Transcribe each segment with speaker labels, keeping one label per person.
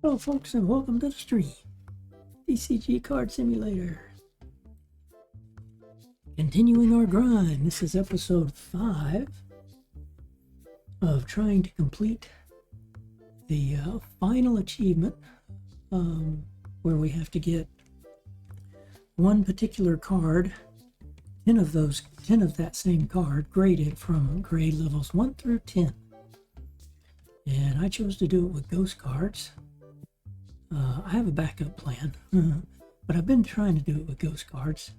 Speaker 1: Hello folks and welcome to the stream. TCG Card Simulator. Continuing our grind. This is episode 5 of trying to complete the final achievement where we have to get one particular card, 10 of that same card, graded from grade levels 1 through 10. And I chose to do it with ghost cards. I have a backup plan, but I've been trying to do it with ghost cards.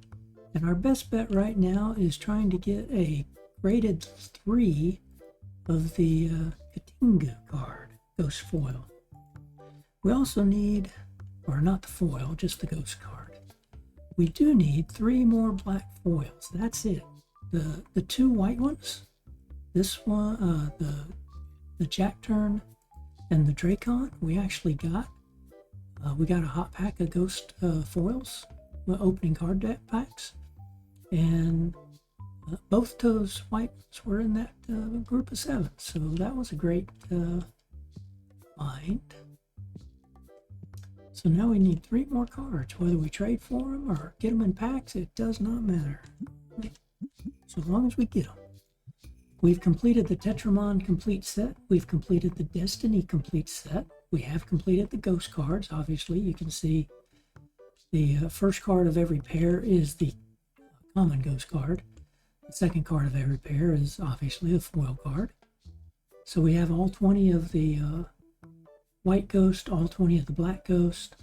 Speaker 1: And our best bet right now is trying to get a graded 3 of the Katingu card, ghost foil. We also need, or not the foil, just the ghost card. We do need 3 more black foils. That's it. The 2 white ones, this one, the Jack Turn and the Dracon, we actually got. We got a hot pack of ghost foils, opening card deck packs, and both those white ones were in that group of 7. So that was a great find. So now we need 3 more cards. Whether we trade for them or get them in packs, it does not matter. So long as we get them. We've completed the Tetramon complete set. We've completed the Destiny complete set. We have completed the ghost cards. Obviously, you can see the first card of every pair is the common ghost card. The second card of every pair is obviously a foil card. So we have all 20 of the white ghost, all 20 of the black ghost.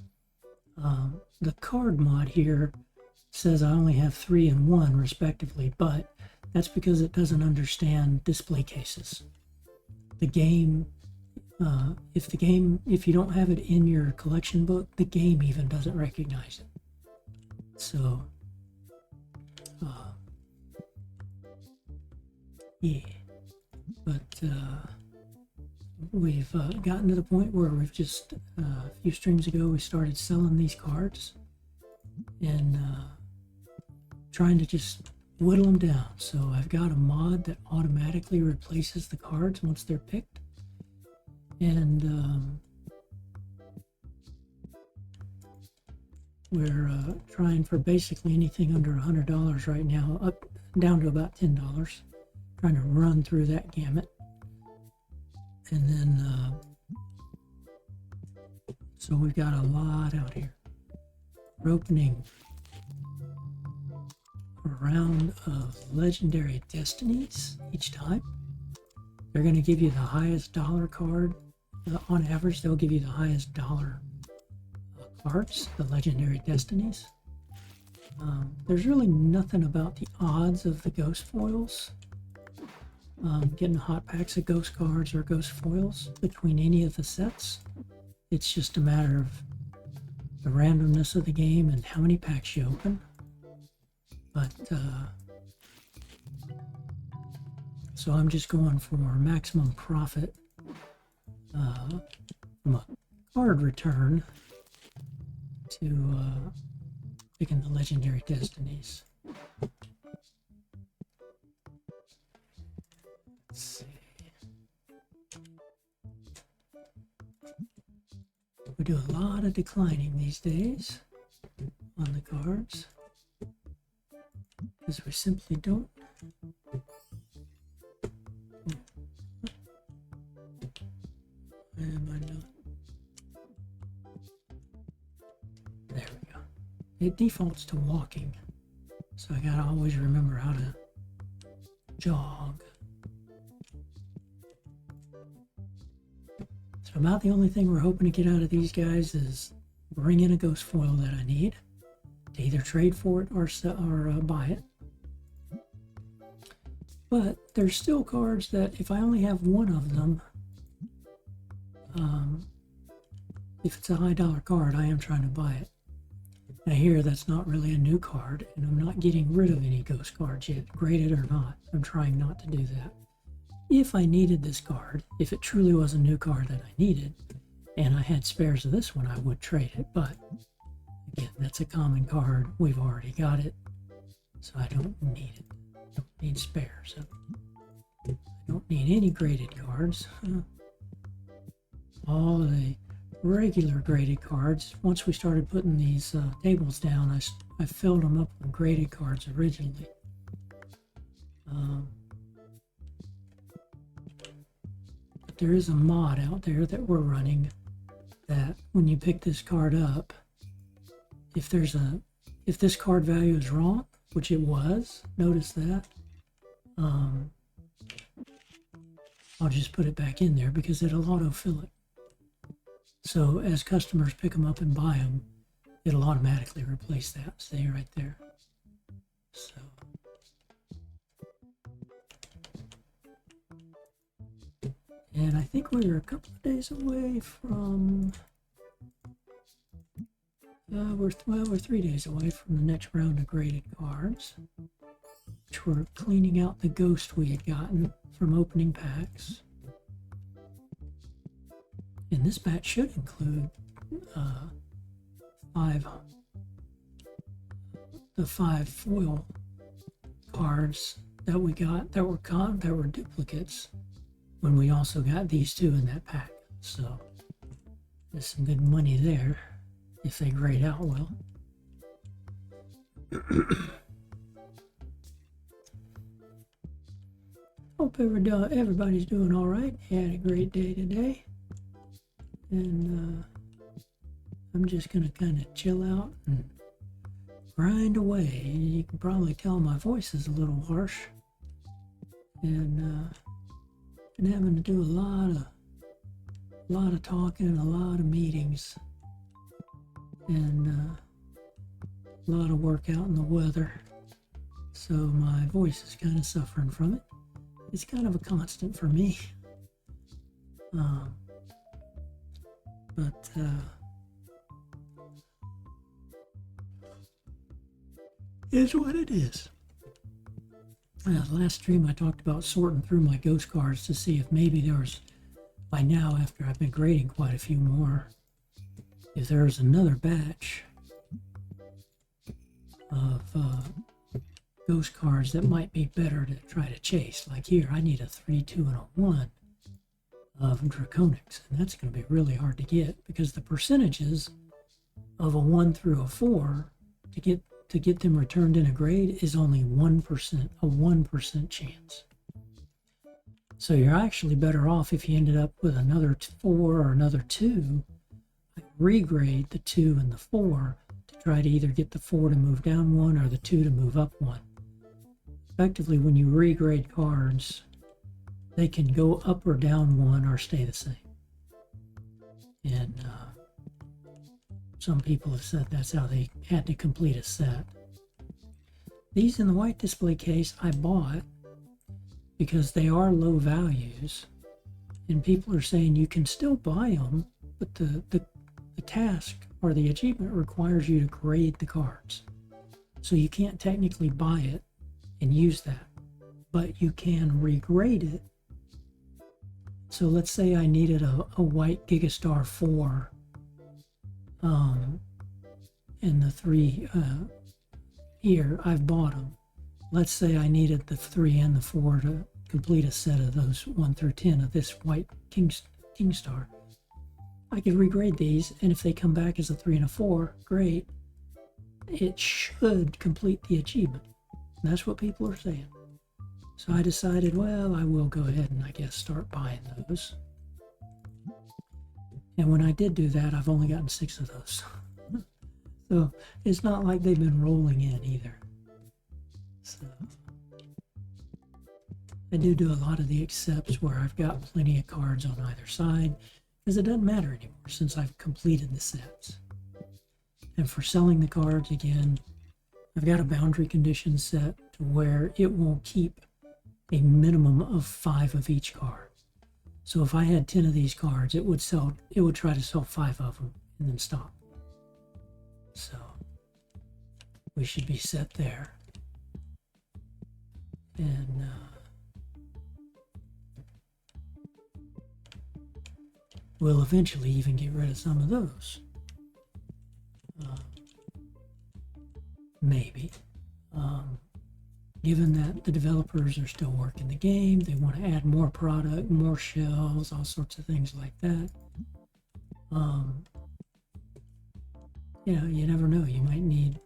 Speaker 1: The card mod here says I only have 3 and 1 respectively, but that's because it doesn't understand display cases. The game, if you don't have it in your collection book, the game even doesn't recognize it. So, yeah, but we've gotten to the point where we've just, a few streams ago, we started selling these cards and trying to just whittle them down. So I've got a mod that automatically replaces the cards once they're picked. And we're trying for basically anything under $100 right now, up down to about $10. Trying to run through that gamut. And then, so we've got a lot out here. We're opening a round of legendary destinies each time. They're going to give you the highest dollar card. On average, they'll give you the highest dollar cards, the legendary destinies. There's really nothing about the odds of the ghost foils. Getting hot packs of ghost cards or ghost foils between any of the sets. It's just a matter of the randomness of the game and how many packs you open. But so I'm just going for maximum profit from a card return to picking the legendary destinies. Let's see. We do a lot of declining these days on the cards because we simply don't. Am I not? There we go. It defaults to walking, so I gotta always remember how to jog. So about the only thing we're hoping to get out of these guys is bring in a ghost foil that I need to either trade for it or buy it. But there's still cards that if I only have 1 of them, if it's a high dollar card, I am trying to buy it. Now here, that's not really a new card, and I'm not getting rid of any ghost cards yet, graded or not. I'm trying not to do that. If I needed this card, if it truly was a new card that I needed, and I had spares of this one, I would trade it. But again, that's a common card. We've already got it, so I don't need it. I don't need spares. I don't need any graded cards. All of the regular graded cards. Once we started putting these tables down, I filled them up with graded cards originally. But there is a mod out there that we're running that when you pick this card up, if this card value is wrong, which it was, notice that, I'll just put it back in there because it'll autofill it. So as customers pick them up and buy them, it'll automatically replace that. See right there. So and I think we were a couple of days away from we're 3 days away from the next round of graded cards, which we're cleaning out the ghost we had gotten from opening packs. And this batch should include the 5 foil cards that we got that were duplicates when we also got these 2 in that pack. So there's some good money there if they grade out well. Hope everybody's doing all right. Had a great day today. And I'm just going to kind of chill out and grind away. You can probably tell my voice is a little harsh. And been having to do a lot of talking, a lot of meetings, and a lot of work out in the weather. So my voice is kind of suffering from it. It's kind of a constant for me. But it's what it is. The last stream I talked about sorting through my ghost cards to see if maybe there was, by now after I've been grading quite a few more, if there was another batch of ghost cards that might be better to try to chase. Like here, I need a 3, 2, and a 1 of Draconics, and that's going to be really hard to get because the percentages of a 1 through a 4 to get them returned in a grade is only 1%, a 1% chance. So you're actually better off if you ended up with another 4 or another 2, regrade the 2 and the 4 to try to either get the 4 to move down 1 or the 2 to move up 1. Effectively, when you regrade cards, they can go up or down 1 or stay the same. And some people have said that's how they had to complete a set. These in the white display case I bought because they are low values, and people are saying you can still buy them, but the task or the achievement requires you to grade the cards. So you can't technically buy it and use that, but you can regrade it. So let's say I needed a white Gigastar 4 and the 3 here, I've bought them. Let's say I needed the 3 and the 4 to complete a set of those 1 through 10 of this white Kingstar. I could regrade these, and if they come back as a 3 and a 4, great. It should complete the achievement. And that's what people are saying. So I decided, well, I will go ahead and I guess start buying those. And when I did do that, I've only gotten 6 of those. So it's not like they've been rolling in either. So I do a lot of the accepts where I've got plenty of cards on either side, because it doesn't matter anymore since I've completed the sets. And for selling the cards, again, I've got a boundary condition set to where it will keep a minimum of 5 of each card. So if I had 10 of these cards, it would try to sell 5 of them and then stop. So we should be set there. And we'll eventually even get rid of some of those. Maybe. Given that the developers are still working the game, they want to add more product, more shells, all sorts of things like that. You know, you never know. You might need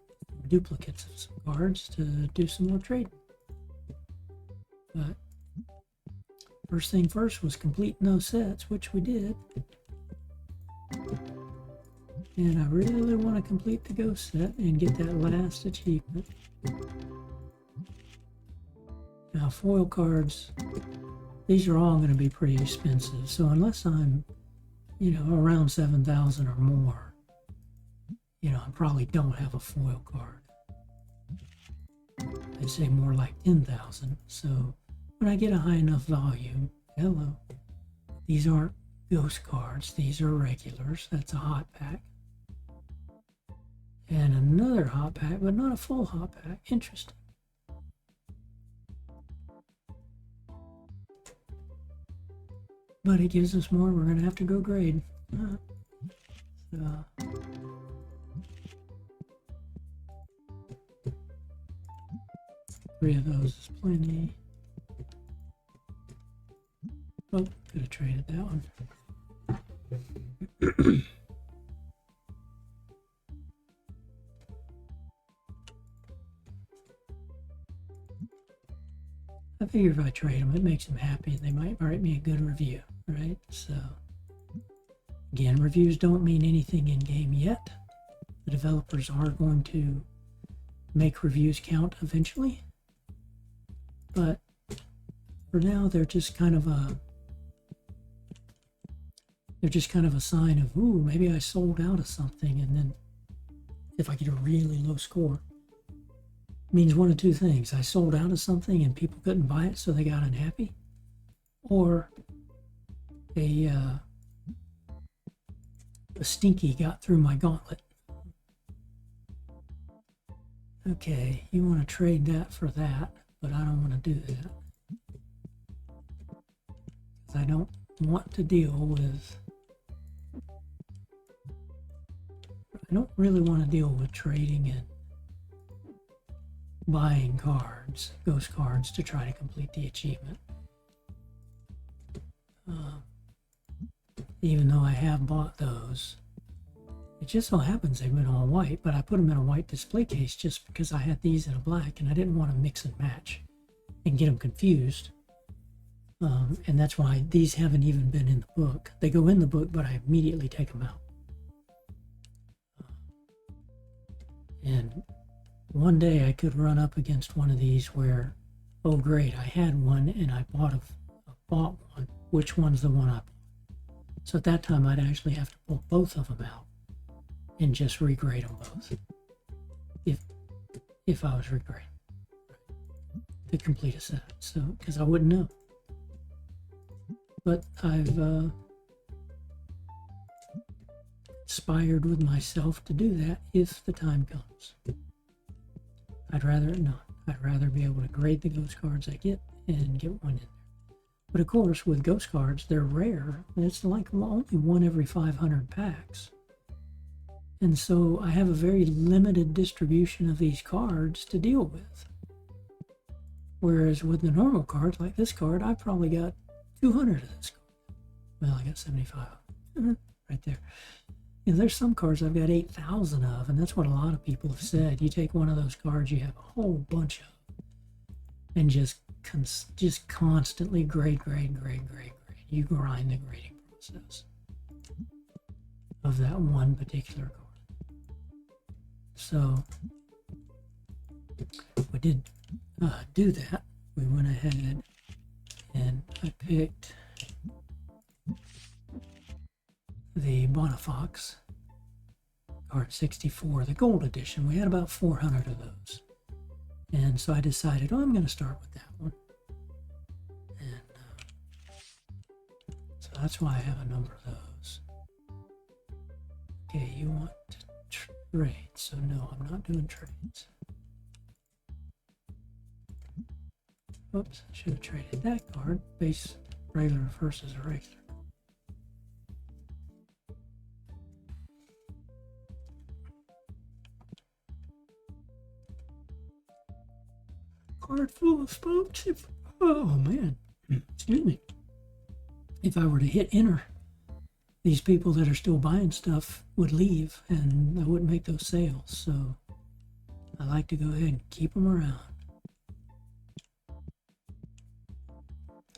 Speaker 1: duplicates of some cards to do some more trading. But first thing first was completing those sets, which we did. And I really want to complete the ghost set and get that last achievement. Now, foil cards, these are all going to be pretty expensive. So unless I'm, you know, around 7,000 or more, you know, I probably don't have a foil card. I'd say more like 10,000. So when I get a high enough volume, hello, these aren't ghost cards, these are regulars. That's a hot pack. And another hot pack, but not a full hot pack. Interesting. But it gives us more. We're going to have to go grade. So, 3 of those is plenty. Oh, could have traded that one. I figure if I trade them, it makes them happy and they might write me a good review, right? So, again, reviews don't mean anything in game yet. The developers are going to make reviews count eventually, but for now, they're just kind of a sign of, ooh, maybe I sold out of something, and then if I get a really low score, means one of two things. I sold out of something and people couldn't buy it, so they got unhappy. Or a stinky got through my gauntlet. Okay, you want to trade that for that, but I don't want to do that. Because I don't want to deal with... I don't really want to deal with trading and buying cards, ghost cards, to try to complete the achievement. Even though I have bought those, it just so happens they've been all white, but I put them in a white display case just because I had these in a black and I didn't want to mix and match and get them confused. And that's why these haven't even been in the book. They go in the book, but I immediately take them out. And one day I could run up against one of these where, oh great, I had one and I bought one. Which one's the one I bought? So at that time I'd actually have to pull both of them out and just regrade them both. If I was regrading to complete a set. So, because I wouldn't know. But I've inspired with myself to do that if the time comes. I'd rather it not. I'd rather be able to grade the ghost cards I get and get one in there. But of course, with ghost cards, they're rare. It's like only one every 500 packs. And so I have a very limited distribution of these cards to deal with. Whereas with the normal cards, like this card, I probably got 200 of this card. Well, I got 75 right there. You know, there's some cards I've got 8,000 of, and that's what a lot of people have said. You take one of those cards you have a whole bunch of, and just constantly grade. You grind the grading process of that one particular card. So we did do that. We went ahead and I picked the Bonafox card 64, the gold edition. We had about 400 of those. And so I decided, oh, I'm going to start with that one. And so that's why I have a number of those. Okay, you want to trade. So no, I'm not doing trades. Oops, I should have traded that card. Base regular versus a regular. Card full of spokes. Oh man, excuse me. If I were to hit enter these people that are still buying stuff would leave and I wouldn't make those sales. So I like to go ahead and keep them around.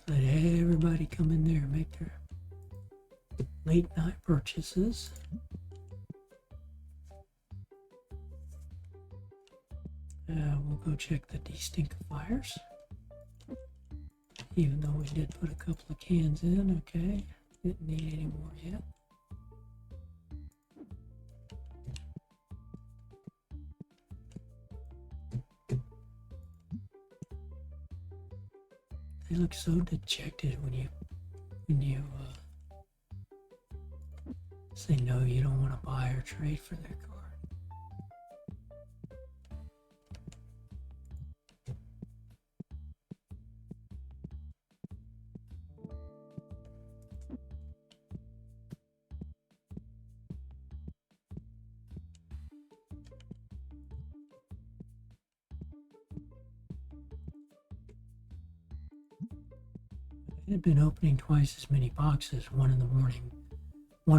Speaker 1: Let everybody come in there and make their late night purchases. We'll go check the destinkifiers. Even though we did put a couple of cans in, okay. Didn't need any more yet. They look so dejected when you say no, you don't want to buy or trade for their card. I had been opening twice as many boxes, one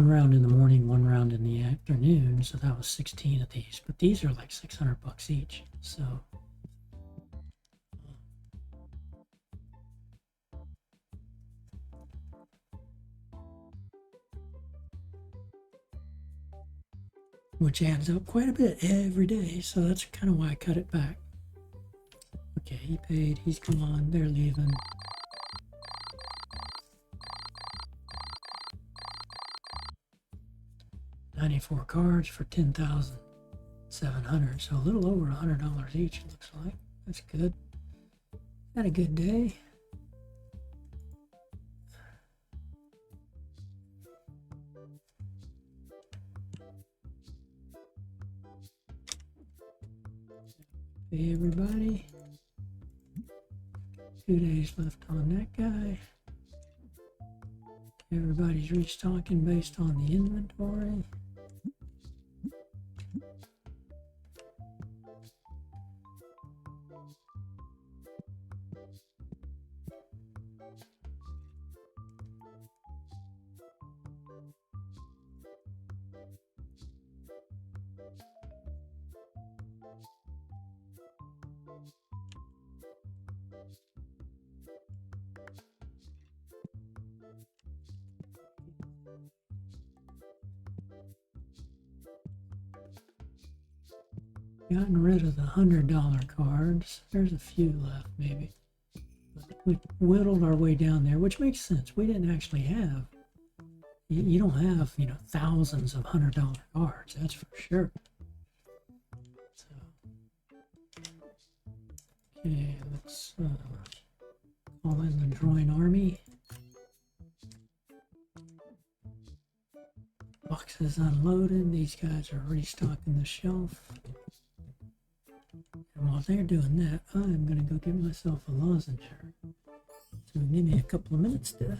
Speaker 1: round in the morning, one round in the afternoon, so that was 16 of these. But these are like $600 each, so which adds up quite a bit every day, so that's kind of why I cut it back. Okay, he paid, he's gone, they're leaving. $94 cards for 10,700, so a little over $100 each, it looks like. That's good. Had a good day. Hey everybody. 2 days left on that guy. Everybody's restocking based on the inventory. Gotten rid of the $100 cards. There's a few left, maybe. But we whittled our way down there, which makes sense. We didn't actually have. You don't have, thousands of $100 cards. That's for sure. So, okay, let's call in the drawing army. Boxes unloaded. These guys are restocking the shelf. And while they're doing that, I'm going to go get myself a lozenge. So give me a couple of minutes to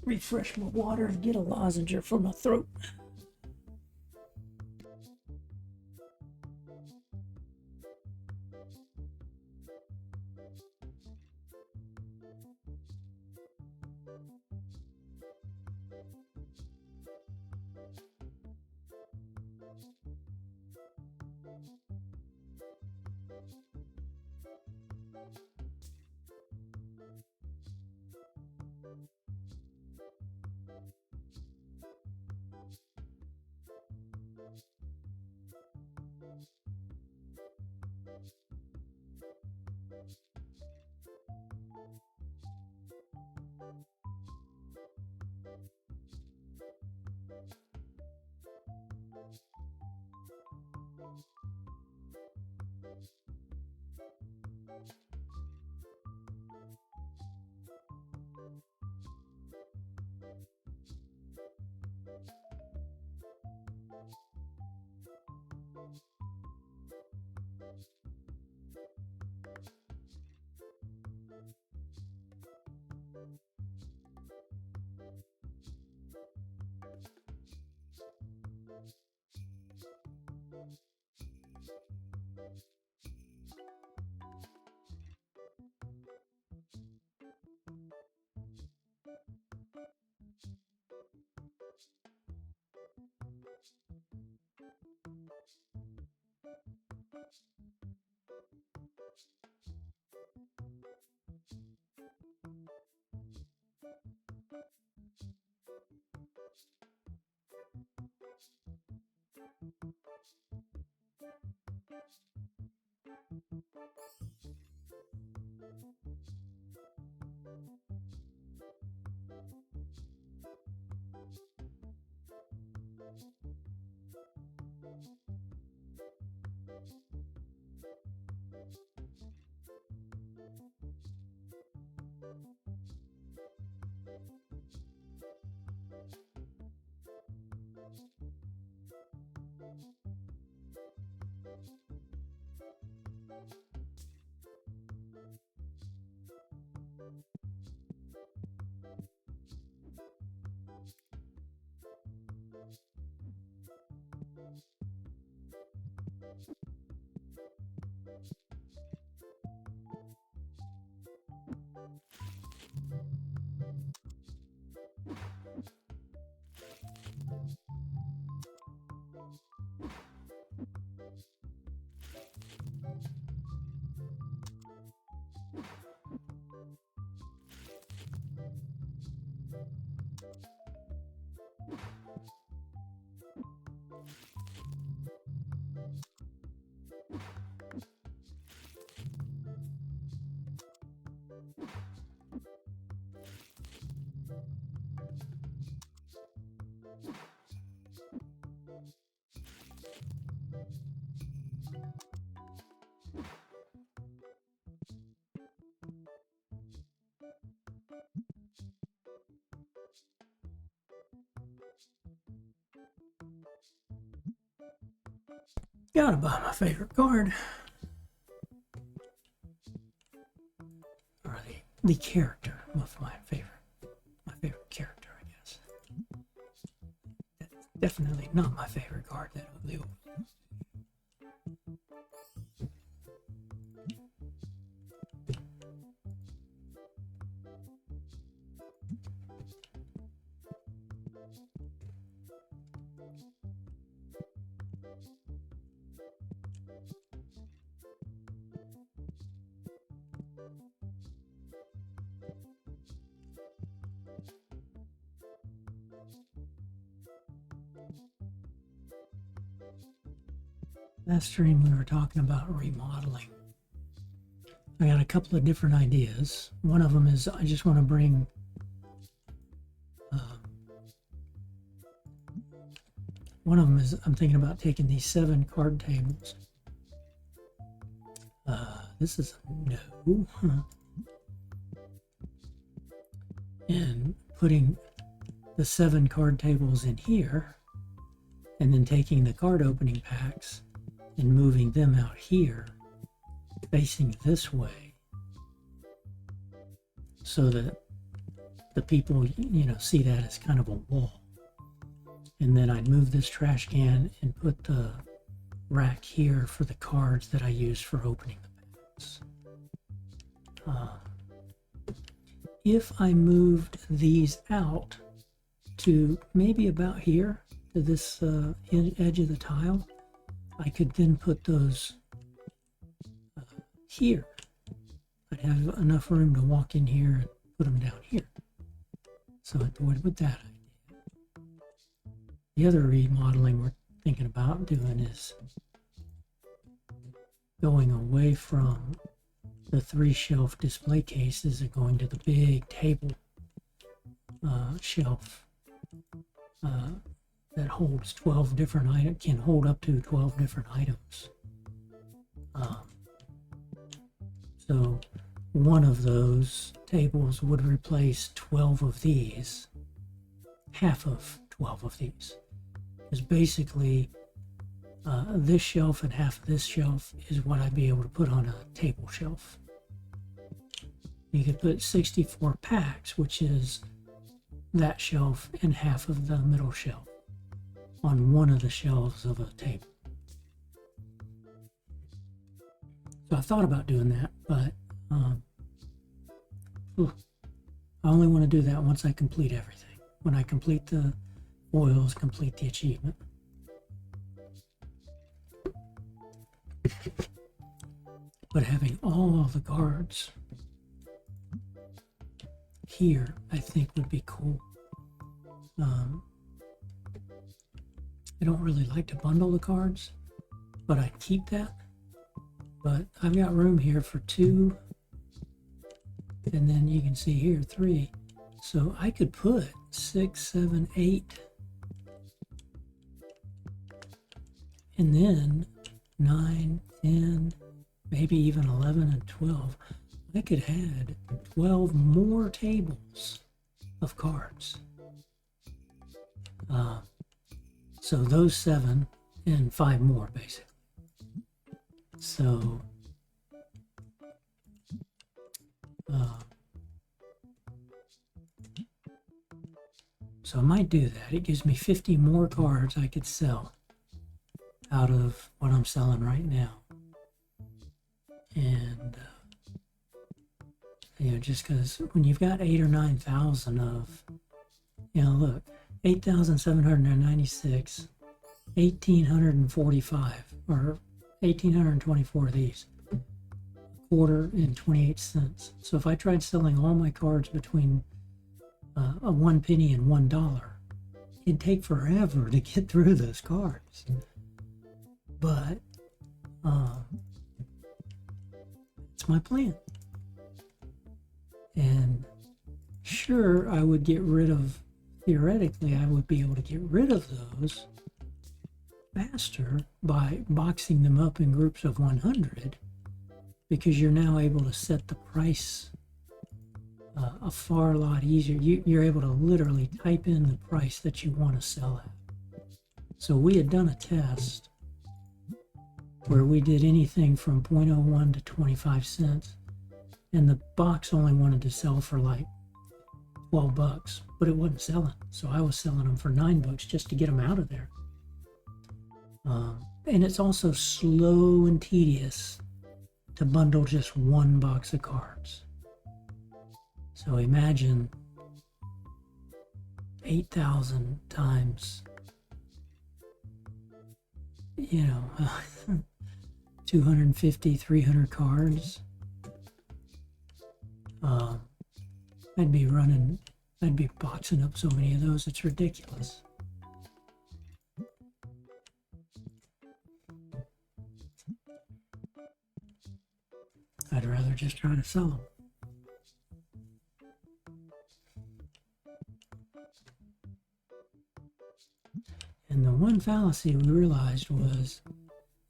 Speaker 1: refresh my water and get a lozenge for my throat. Gotta buy my favorite card. Or the character of my favorite character, I guess. That's definitely not my favorite card, that of the old. Last stream we were talking about remodeling. I got a couple of different ideas. One of them is I just want to bring one of them is I'm thinking about taking these 7 card tables. This is a no. And putting the 7 card tables in here, and then taking the card opening packs and moving them out here, facing this way, so that the people, you know, see that as kind of a wall. And then I'd move this trash can and put the rack here for the cards that I use for opening the packs. If I moved these out to maybe about here, to this edge of the tile, I could then put those here. I'd have enough room to walk in here and put them down here. So I thought with that idea. The other remodeling we're thinking about doing is going away from the 3 shelf display cases and going to the big table shelf that holds 12 different items, can hold up to 12 different items. So one of those tables would replace 12 of these, half of 12 of these. Because basically this shelf and half of this shelf is what I'd be able to put on a table shelf. You could put 64 packs, which is that shelf and half of the middle shelf, on one of the shelves of a table. So I thought about doing that, but I only want to do that once I complete everything. When I complete the foils, complete the achievement. But having all of the cards here, I think would be cool. I don't really like to bundle the cards, but I keep that. But I've got room here for 2, and then you can see here 3. So I could put 6, 7, 8, and then 9, 10, maybe even 11 and 12. I could add 12 more tables of cards. So those 7 and 5 more, basically. So I might do that. It gives me 50 more cards I could sell out of what I'm selling right now. And you know, just because when you've got 8,000 or 9,000 of, you know, look, 8,796, 1,845, or 1,824 of these, $1.28. So if I tried selling all my cards between a 1 penny and $1, it'd take forever to get through those cards. But it's my plan. And sure, I would get rid of, theoretically, I would be able to get rid of those faster by boxing them up in groups of 100, because you're now able to set the price a far lot easier. You're able to literally type in the price that you want to sell at. So we had done a test where we did anything from 0.01 to 25 cents, and the box only wanted to sell for like 12 bucks, but it wasn't selling. So I was selling them for $9 just to get them out of there. And it's also slow and tedious to bundle just one box of cards. So imagine 8,000 times, 250, 300 cards. I'd be boxing up so many of those, it's ridiculous. I'd rather just try to sell them. And the one fallacy we realized was,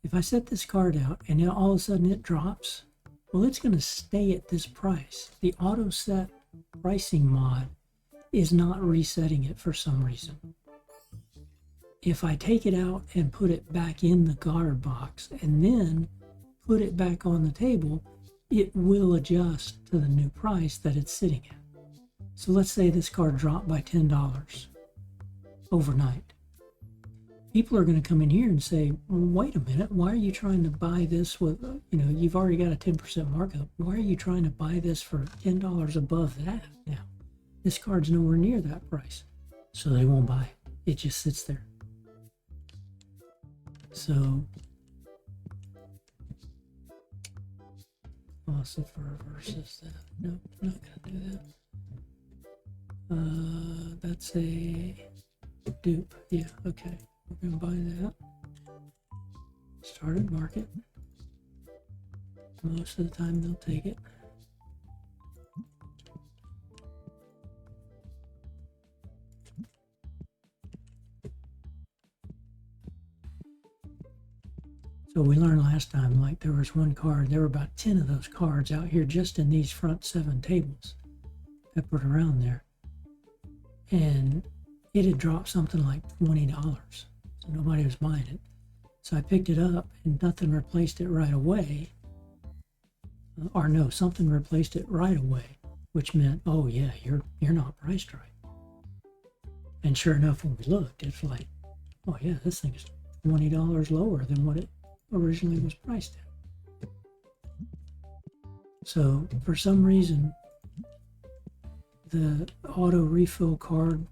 Speaker 1: if I set this card out and now all of a sudden it drops, well, it's going to stay at this price. The auto set pricing mod is not resetting it for some reason. If I take it out and put it back in the card box and then put it back on the table, it will adjust to the new price that it's sitting at. So let's say this card dropped by $10 overnight. People are going to come in here and say, well, wait a minute, why are you trying to buy this with, you've already got a 10% markup. Why are you trying to buy this for $10 above that now? This card's nowhere near that price. So they won't buy it. It just sits there. So, philosopher versus that. Nope, not going to do that. That's a dupe. Yeah, okay. We're going to buy that. Started market. Most of the time they'll take it. So we learned last time, like there was one card, there were about 10 of those cards out here just in these front 7 tables peppered around there. And it had dropped something like $20. So nobody was buying it. So I picked it up and nothing replaced it right away. Or no, something replaced it right away, which meant, oh yeah, you're not priced right. And sure enough, when we looked, it's like, oh yeah, this thing is $20 lower than what it originally was priced at. So for some reason, the auto refill card,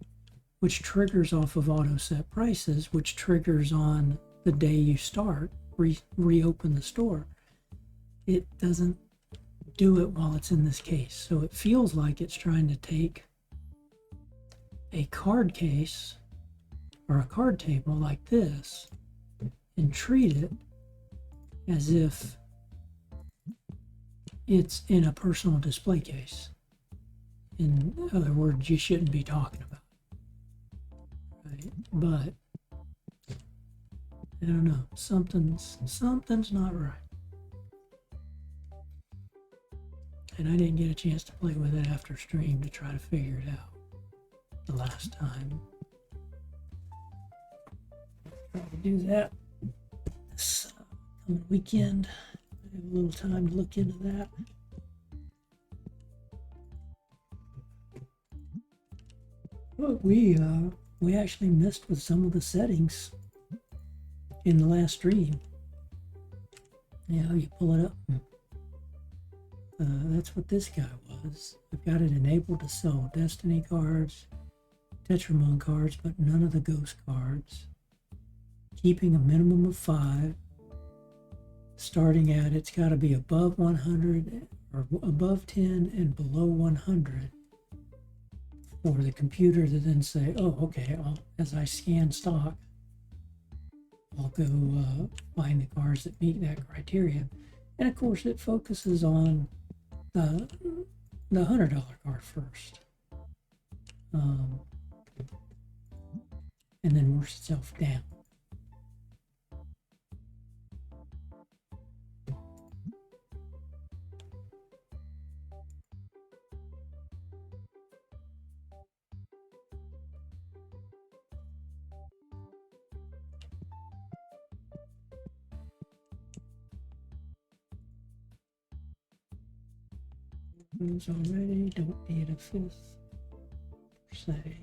Speaker 1: which triggers off of auto set prices, which triggers on the day you start, reopen the store, it doesn't do it while it's in this case. So it feels like it's trying to take a card case or a card table like this and treat it as if it's in a personal display case. In other words, you shouldn't be talking about it. Right? But I don't know, something's not right. And I didn't get a chance to play with it after stream to try to figure it out the last time. Try to do that this coming weekend. I have a little time to look into that. But we actually messed with some of the settings in the last stream. Yeah, you pull it up. That's what this guy was. I've got it enabled to sell Destiny cards, Tetramon cards, but none of the Ghost cards. Keeping a minimum of 5. Starting at, it's got to be above 100 or above 10 and below 100 for the computer to then say, oh, okay, as I scan stock, I'll go find the cards that meet that criteria. And of course, it focuses on the $100 card first. And then works itself down. Who's already, don't need a fifth, say.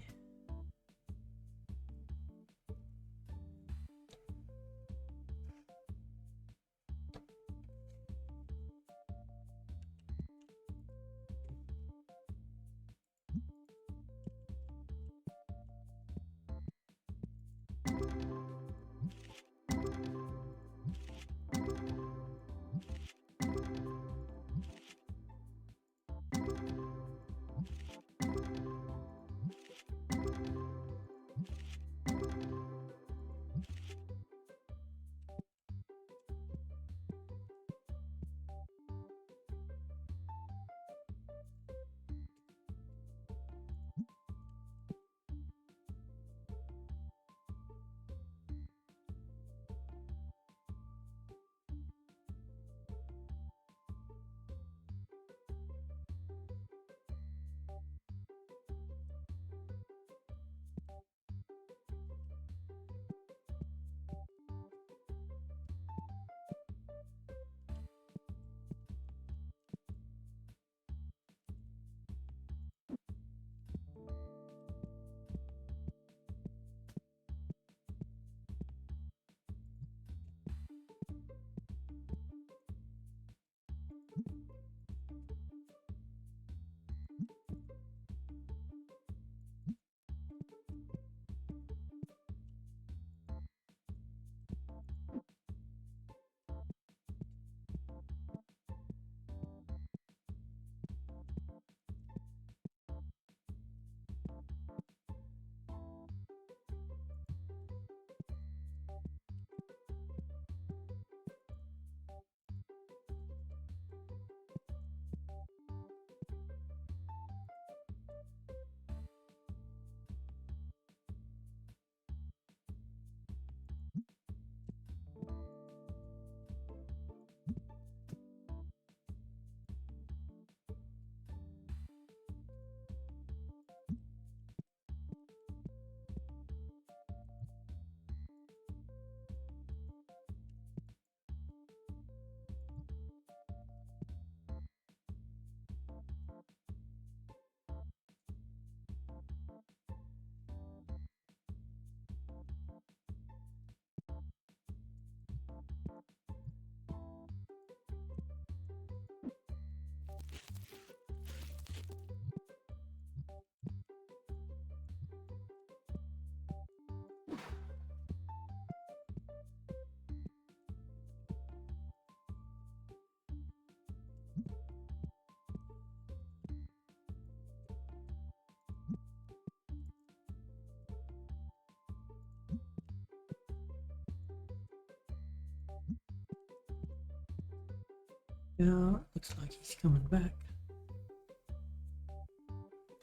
Speaker 1: Yeah, looks like he's coming back.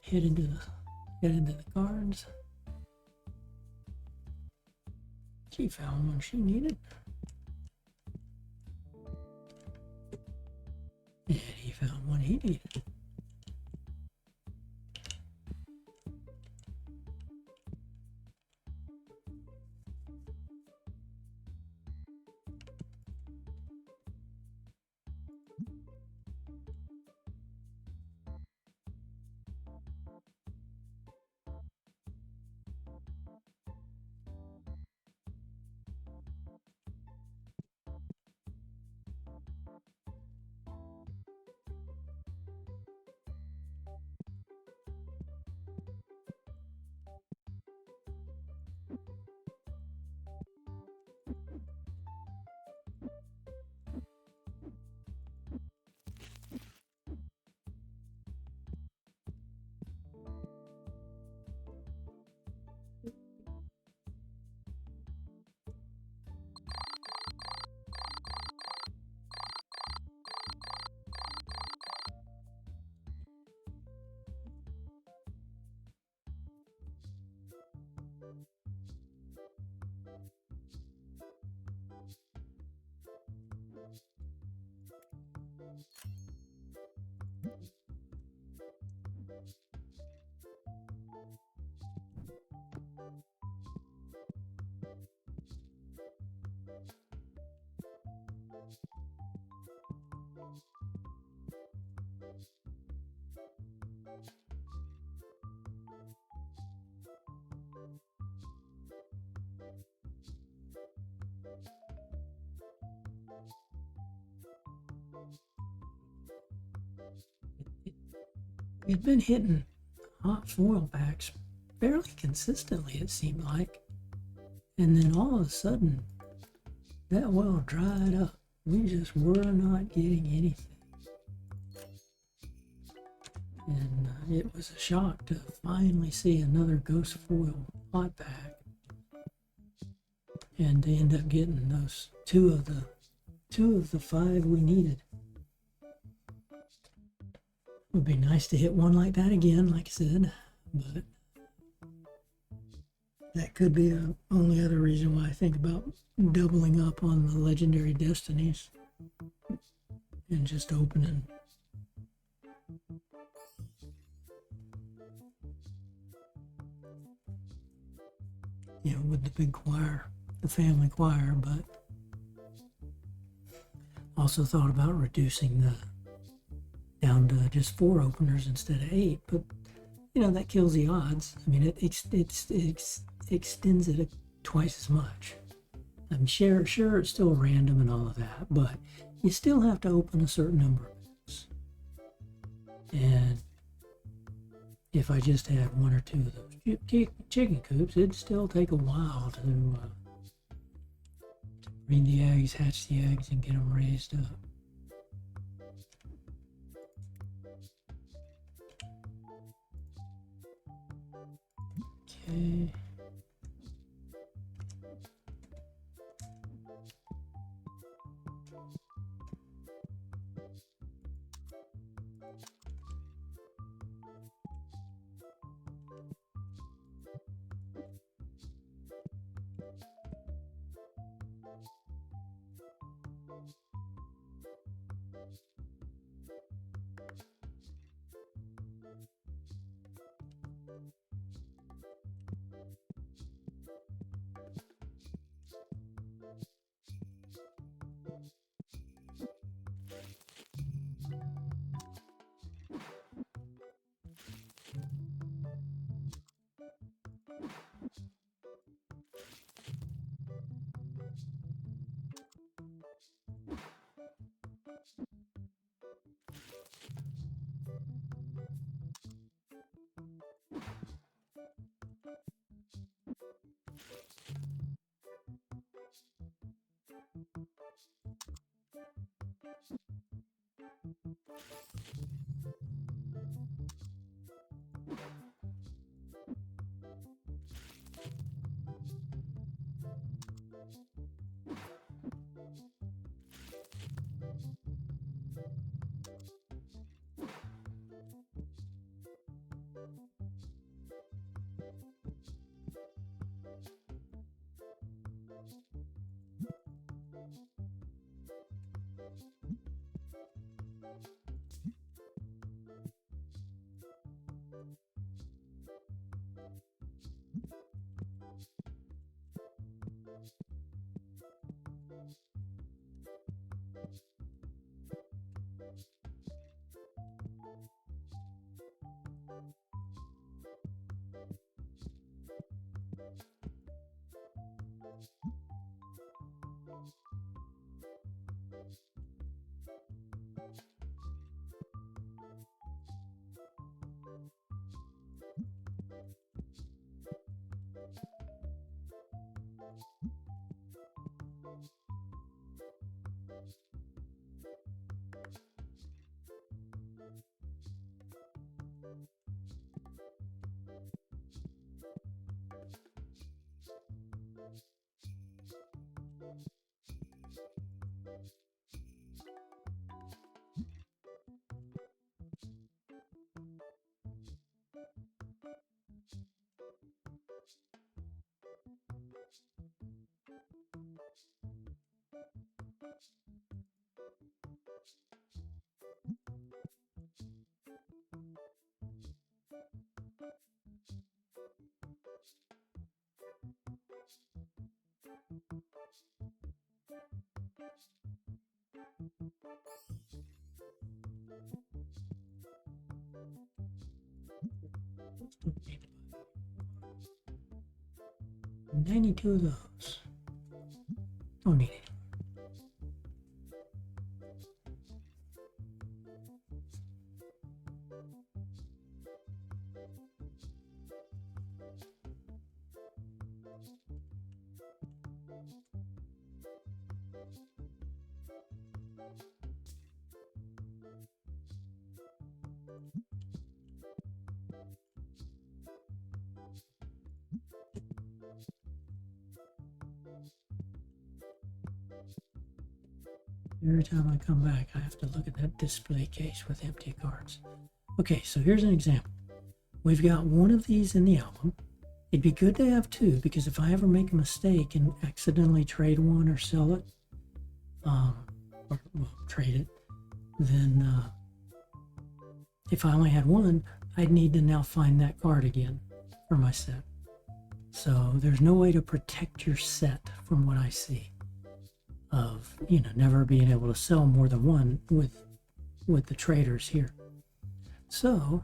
Speaker 1: Head into the cards. She found one she needed. And he found one he needed. we'd been hitting hot foil packs fairly consistently, it seemed like. And then all of a sudden, that well dried up. We just were not getting anything. And it was a shock to finally see another ghost foil hot pack. And to end up getting those two of the 5 we needed. Would be nice to hit one like that again, like I said, but that could be the only other reason why I think about doubling up on the legendary destinies and just opening. You know, with the big choir, the family choir, but also thought about reducing the down to just 4 openers instead of 8, but you know, that kills the odds. I mean, it extends it twice as much. I'm sure it's still random and all of that, but you still have to open a certain number of books. And if I just had 1 or 2 of those chicken coops, it'd still take a while to breed the eggs, hatch the eggs, and get them raised up. Okay. Okay. 92 of those. Don't need it. Every time I come back, I have to look at that display case with empty cards. Okay, so here's an example. We've got one of these in the album. It'd be good to have two, because if I ever make a mistake and accidentally trade one or sell it, or well, trade it, then if I only had one, I'd need to now find that card again for my set. So there's no way to protect your set from what I see of, you know, never being able to sell more than one with the traders here. So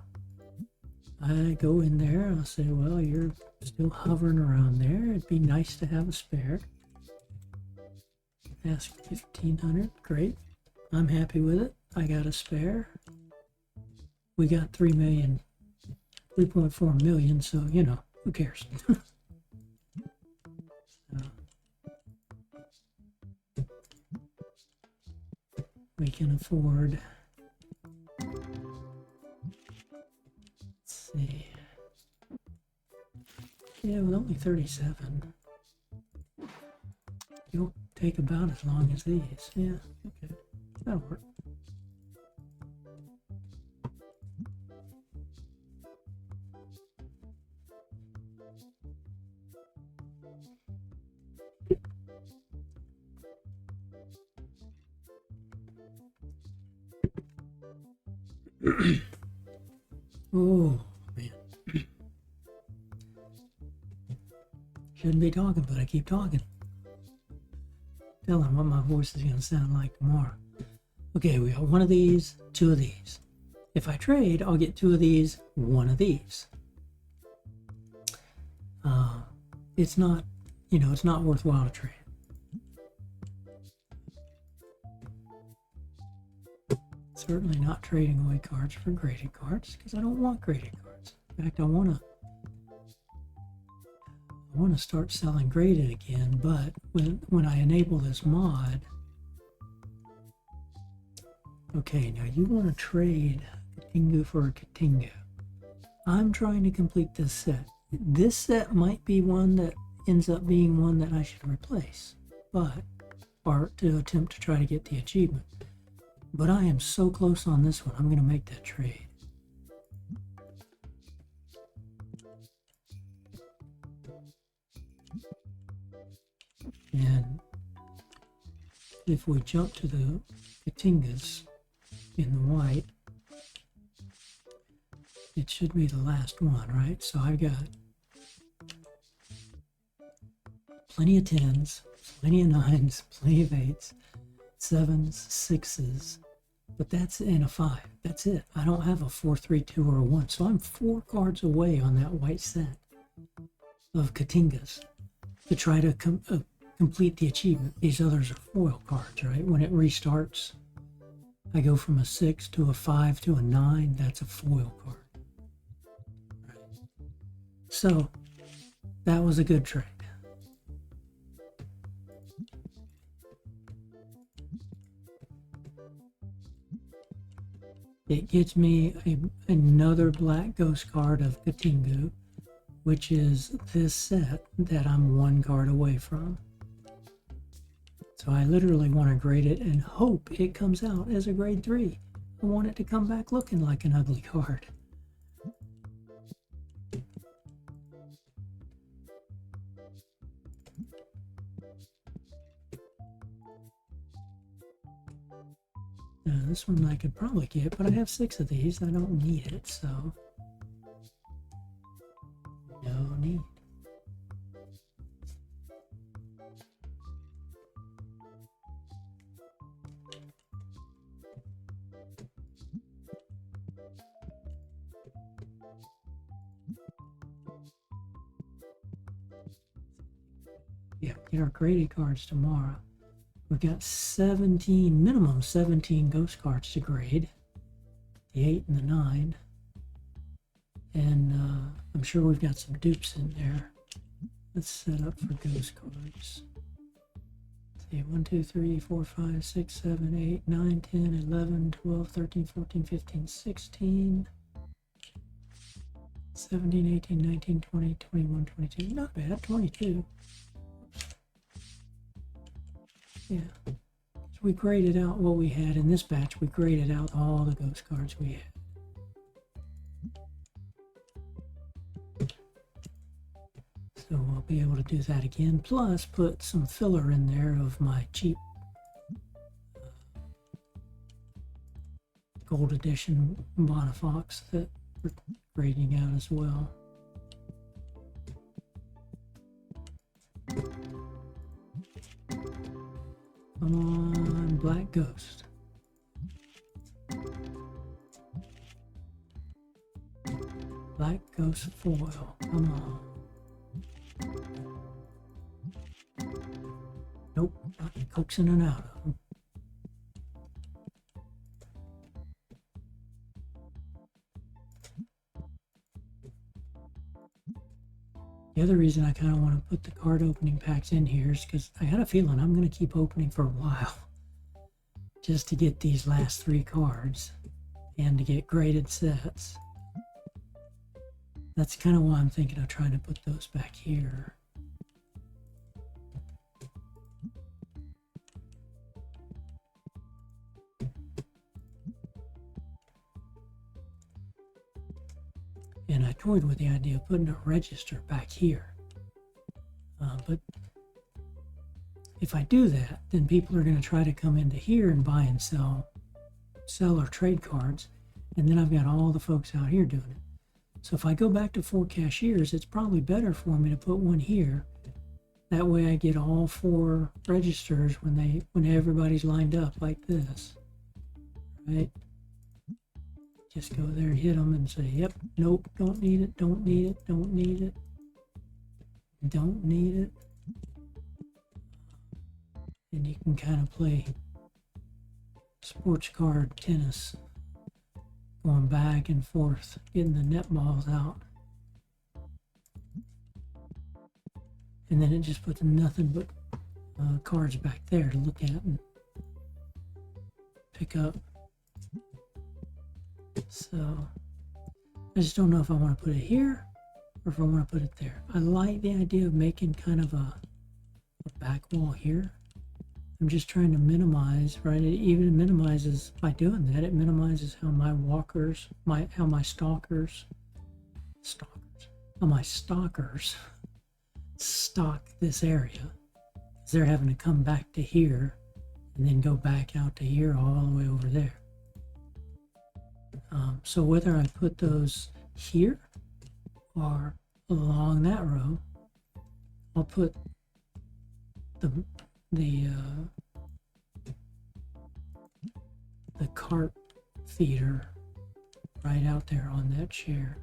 Speaker 1: I go in there, I'll say, well, you're still hovering around there. It'd be nice to have a spare. Ask 1,500, great. I'm happy with it. I got a spare. We got 3.4 million, so, you know, who cares? We can afford, let's see, yeah, with only 37, you'll take about as long as these. Yeah, okay, that'll work. Oh, man. Shouldn't be talking, but I keep talking. Tell them what my voice is going to sound like tomorrow. Okay, we got one of these, two of these. If I trade, I'll get two of these, one of these. It's not, you know, it's not worthwhile to trade. Certainly not trading away cards for graded cards, because I don't want graded cards. In fact, I want to start selling graded again, but when I enable this mod, okay, now you want to trade Katingu for a Katingu. I'm trying to complete this set. This set might be one that ends up being one that I should replace, or to attempt to try to get the achievement. But I am so close on this one, I'm going to make that trade. And if we jump to the Katingas in the white, it should be the last one, right? So I've got plenty of 10s, plenty of 9s, plenty of 8s, 7s, 6s, but that's in a 5. That's it. I don't have a 4, 3, 2, or a 1. So I'm 4 cards away on that white set of Katingas to try to complete the achievement. These others are foil cards, right? When it restarts, I go from a 6 to a 5 to a 9. That's a foil card. Right. So that was a good trade. It gets me another black ghost card of Katingu, which is this set that I'm 1 card away from. So I literally want to grade it and hope it comes out as a grade 3. I want it to come back looking like an ugly card. This one I could probably get, but I have 6 of these. I don't need it, so no need. Yeah, get our graded cards tomorrow. We've got 17, minimum 17 ghost cards to grade. The 8 and the 9. And I'm sure we've got some dupes in there. Let's set up for ghost cards. Let's see, 1, 2, 3, 4, 5, 6, 7, 8, 9, 10, 11, 12, 13, 14, 15, 16, 17, 18, 19, 20, 21, 22. Not bad, 22. Yeah, So we graded out what we had in this batch. We graded out all the ghost cards we had. So we'll be able to do that again, plus put some filler in there of my cheap gold edition Bonafox that we're grading out as well. Come on, Black Ghost. Black Ghost foil, come on. Nope, not coaxing it out of them. The other reason I kind of want to put the card opening packs in here is because I had a feeling I'm going to keep opening for a while just to get these last 3 cards and to get graded sets. That's kind of why I'm thinking of trying to put those back here. And I toyed with the idea of putting a register back here. But if I do that, then people are going to try to come into here and buy and sell or trade cards. And then I've got all the folks out here doing it. So if I go back to 4 cashiers, it's probably better for me to put one here. That way I get all 4 registers when everybody's lined up like this. Right? Just go there, hit them, and say, yep, nope, don't need it, don't need it, don't need it, don't need it. And you can kind of play sports card tennis, going back and forth, getting the net balls out. And then it just puts nothing but cards back there to look at and pick up. So I just don't know if I want to put it here or if I want to put it there. I like the idea of making kind of a back wall here. I'm just trying to minimize, right? It even minimizes, by doing that, it minimizes how my walkers, how my stalkers stock this area. They're having to come back to here and then go back out to here all the way over there. So whether I put those here or along that row, I'll put the cart feeder right out there on that chair.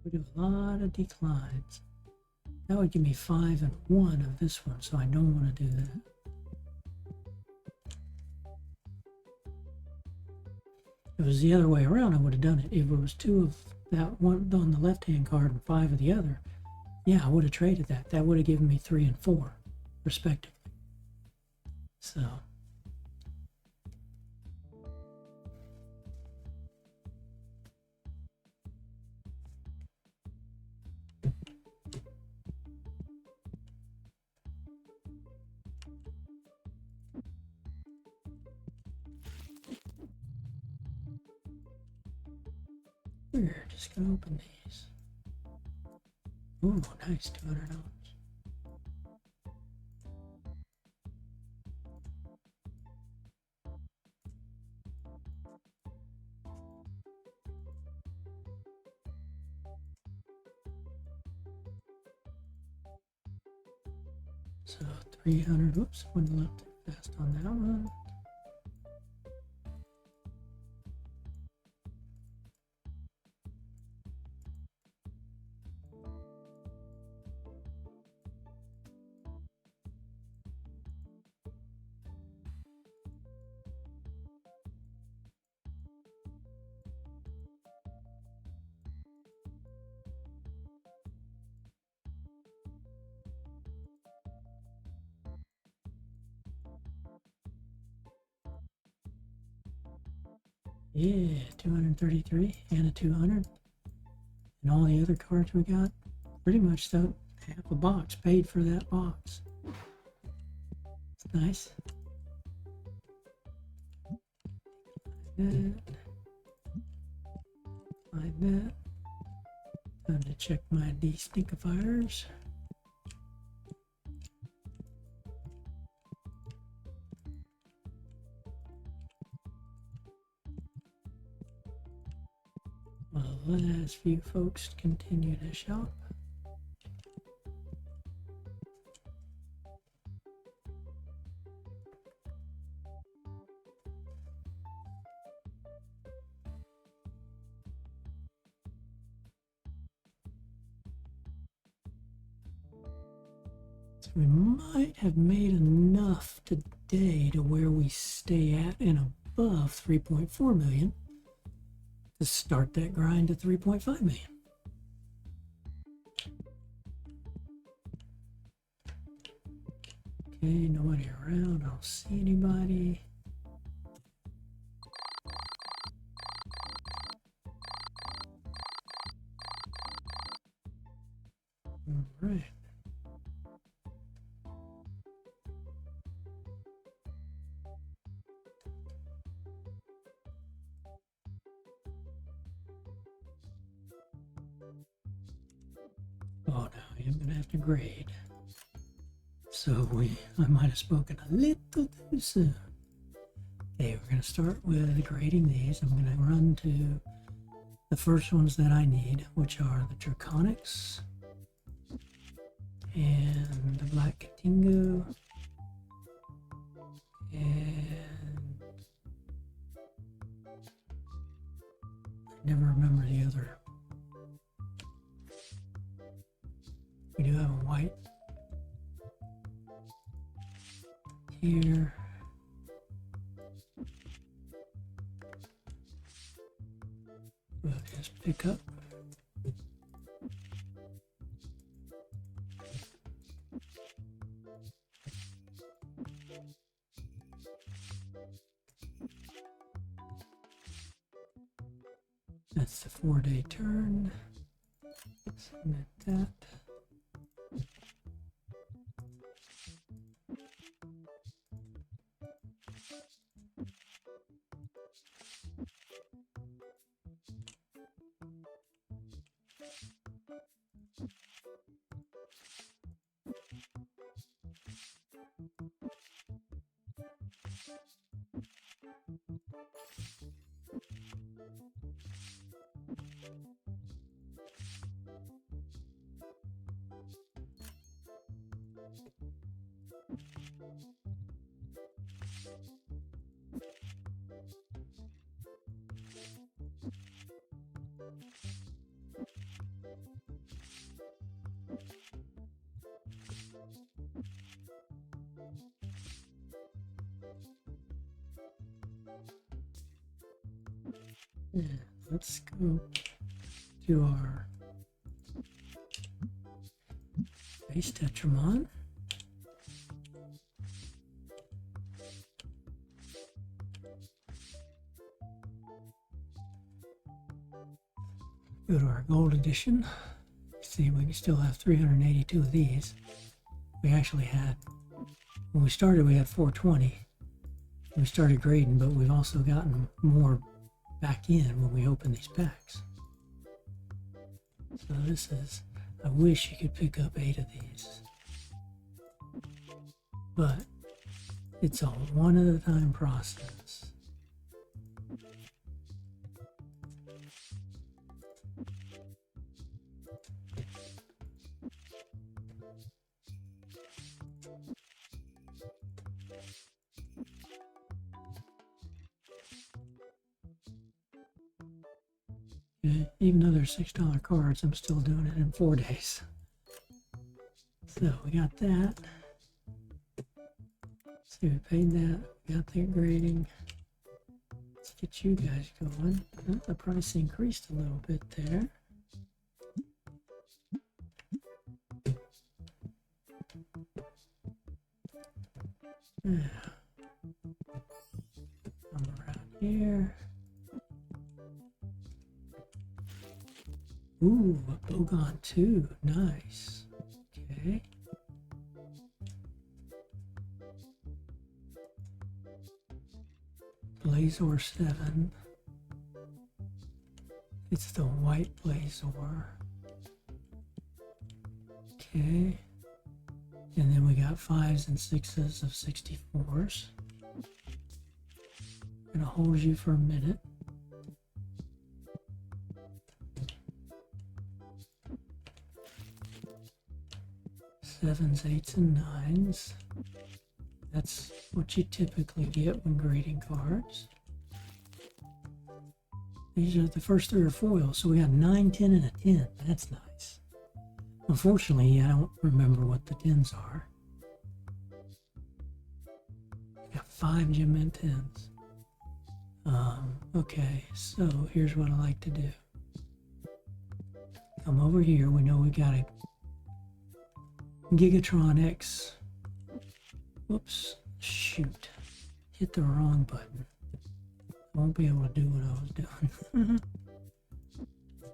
Speaker 1: We do a lot of declines. That would give me 5 and 1 of this one, so I don't want to do that. If it was the other way around, I would have done it. If it was 2 of that one on the left-hand card and 5 of the other, yeah, I would have traded that. That would have given me 3 and 4, respectively. So we're just gonna open these. Ooh, nice, $200. So 300. Whoops, went a little too fast on that one. Yeah, 233 and a 200. And all the other cards we got, pretty much the half a box paid for that box. It's nice. Like that. Time to check my de-stinkifiers. While the last few folks continue to shop. So we might have made enough today to where we stay at and above 3.4 million to start that grind to 3.5 million. Okay, nobody around. I don't see anybody. All right. Oh, now I am going to have to grade. So I might have spoken a little too soon. Okay, we're going to start with grading these. I'm going to run to the first ones that I need, which are the Draconics and the Black Katingu and I never remember the other. We do have a white here. We'll just pick up. That's the 4-day turn. Submit that. Yeah, let's go to our base Tetramon. Go to our gold edition. See, we still have 382 of these. We actually had, when we started, we had 420. We started grading, but we've also gotten more back in when we open these packs. So this is, I wish you could pick up 8 of these. But it's a one at a time process. Even though they're $6 cards, I'm still doing it in 4 days. So we got that. See, we paid that. We got that grading. Let's get you guys going. Oh, the price increased a little bit there. Yeah. Come around here. Ooh, a Bogon 2. Nice. Okay. Blazor 7. It's the white Blazor. Okay. And then we got 5s and 6s of 64s. Gonna hold you for a minute. Sevens, 8s, and 9s. That's what you typically get when grading cards. These are the first 3 are foils, so we got 9, 10, and a 10. That's nice. Unfortunately, I don't remember what the 10s are. We got 5 gem and 10s. Okay, so here's what I like to do. Come over here. We know we got a Gigatron X. Whoops, shoot. Hit the wrong button. I won't be able to do what I was doing.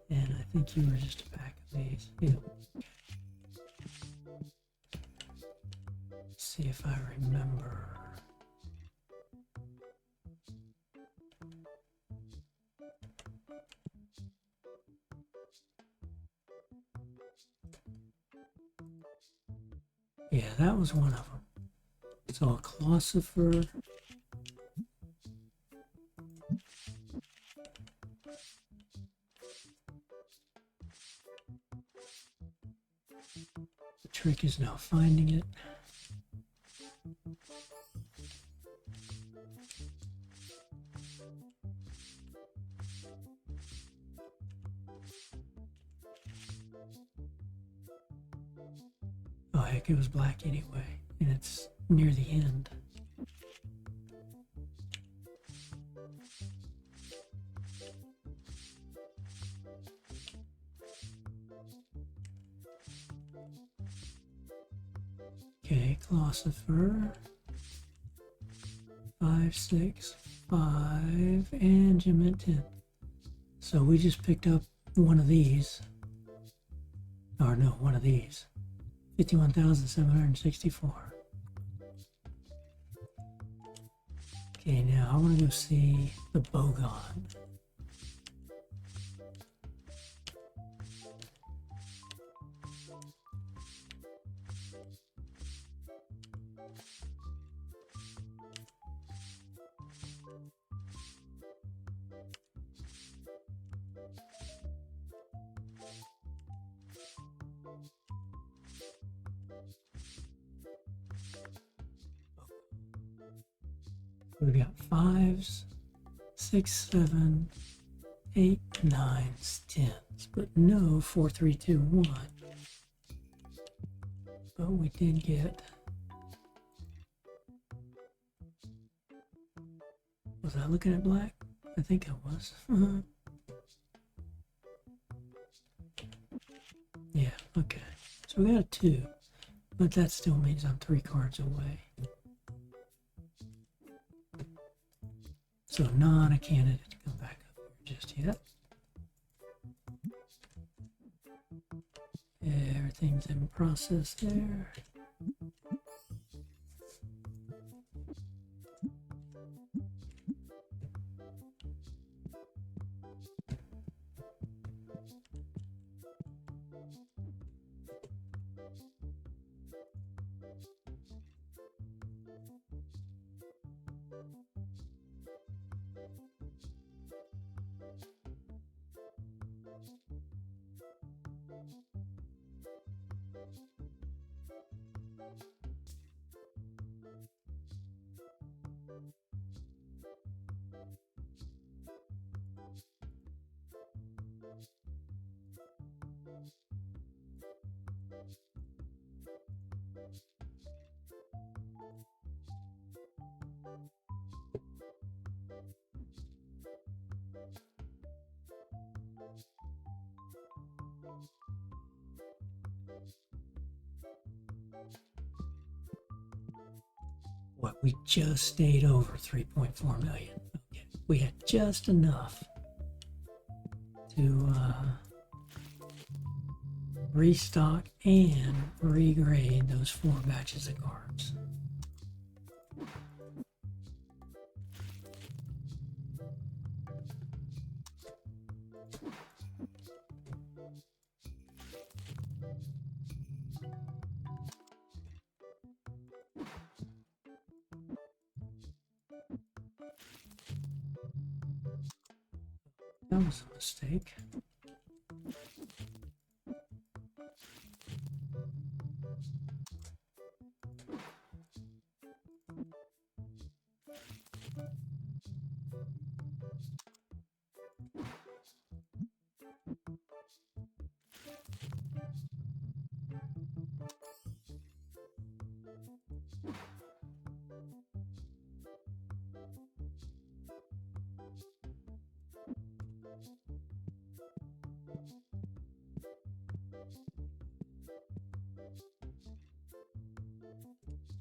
Speaker 1: And I think you were just a pack of these. Yeah. Let's see if I remember. Yeah, that was one of them. So a Clossifer. The trick is now finding it. Oh heck, it was black anyway, and it's near the end. Okay, Clossifer. 5, 6, 5, and Gem 10. So we just picked up one of these. Or no, one of these. 51,764. Okay, now I want to go see the Bogon. We got 5s, 6, 7, 8, 9s, 10s, but no 4, 3, 2, 1. But we did get. Was I looking at black? I think I was. Yeah, okay. So we got a 2, but that still means I'm 3 cards away. So not a candidate to come back up here just yet. Everything's in process there. What, we just stayed over 3.4 million. Okay, we had just enough to restock and regrade those 4 batches of cards. That was a mistake.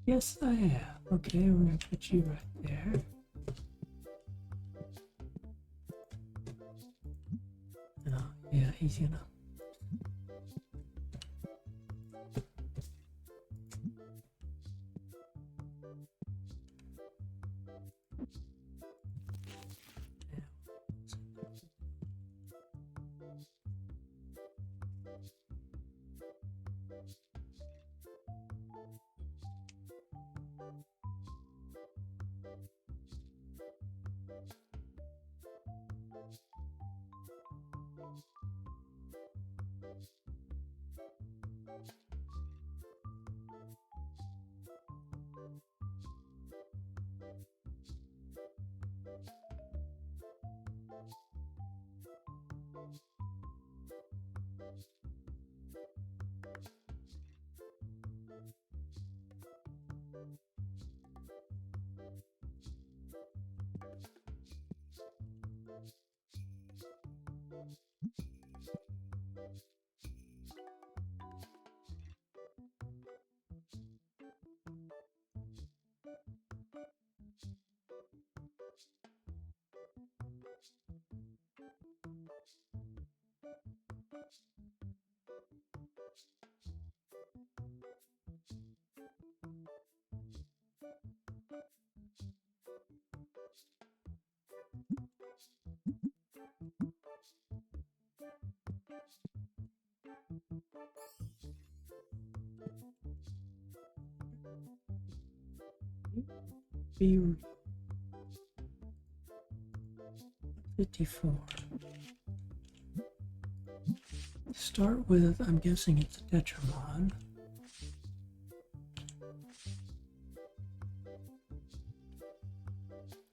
Speaker 1: Yes, I have. Okay, we're going to put you right there. Oh, yeah, he's gonna. v0.54. Start with, I'm guessing it's a Tetramon.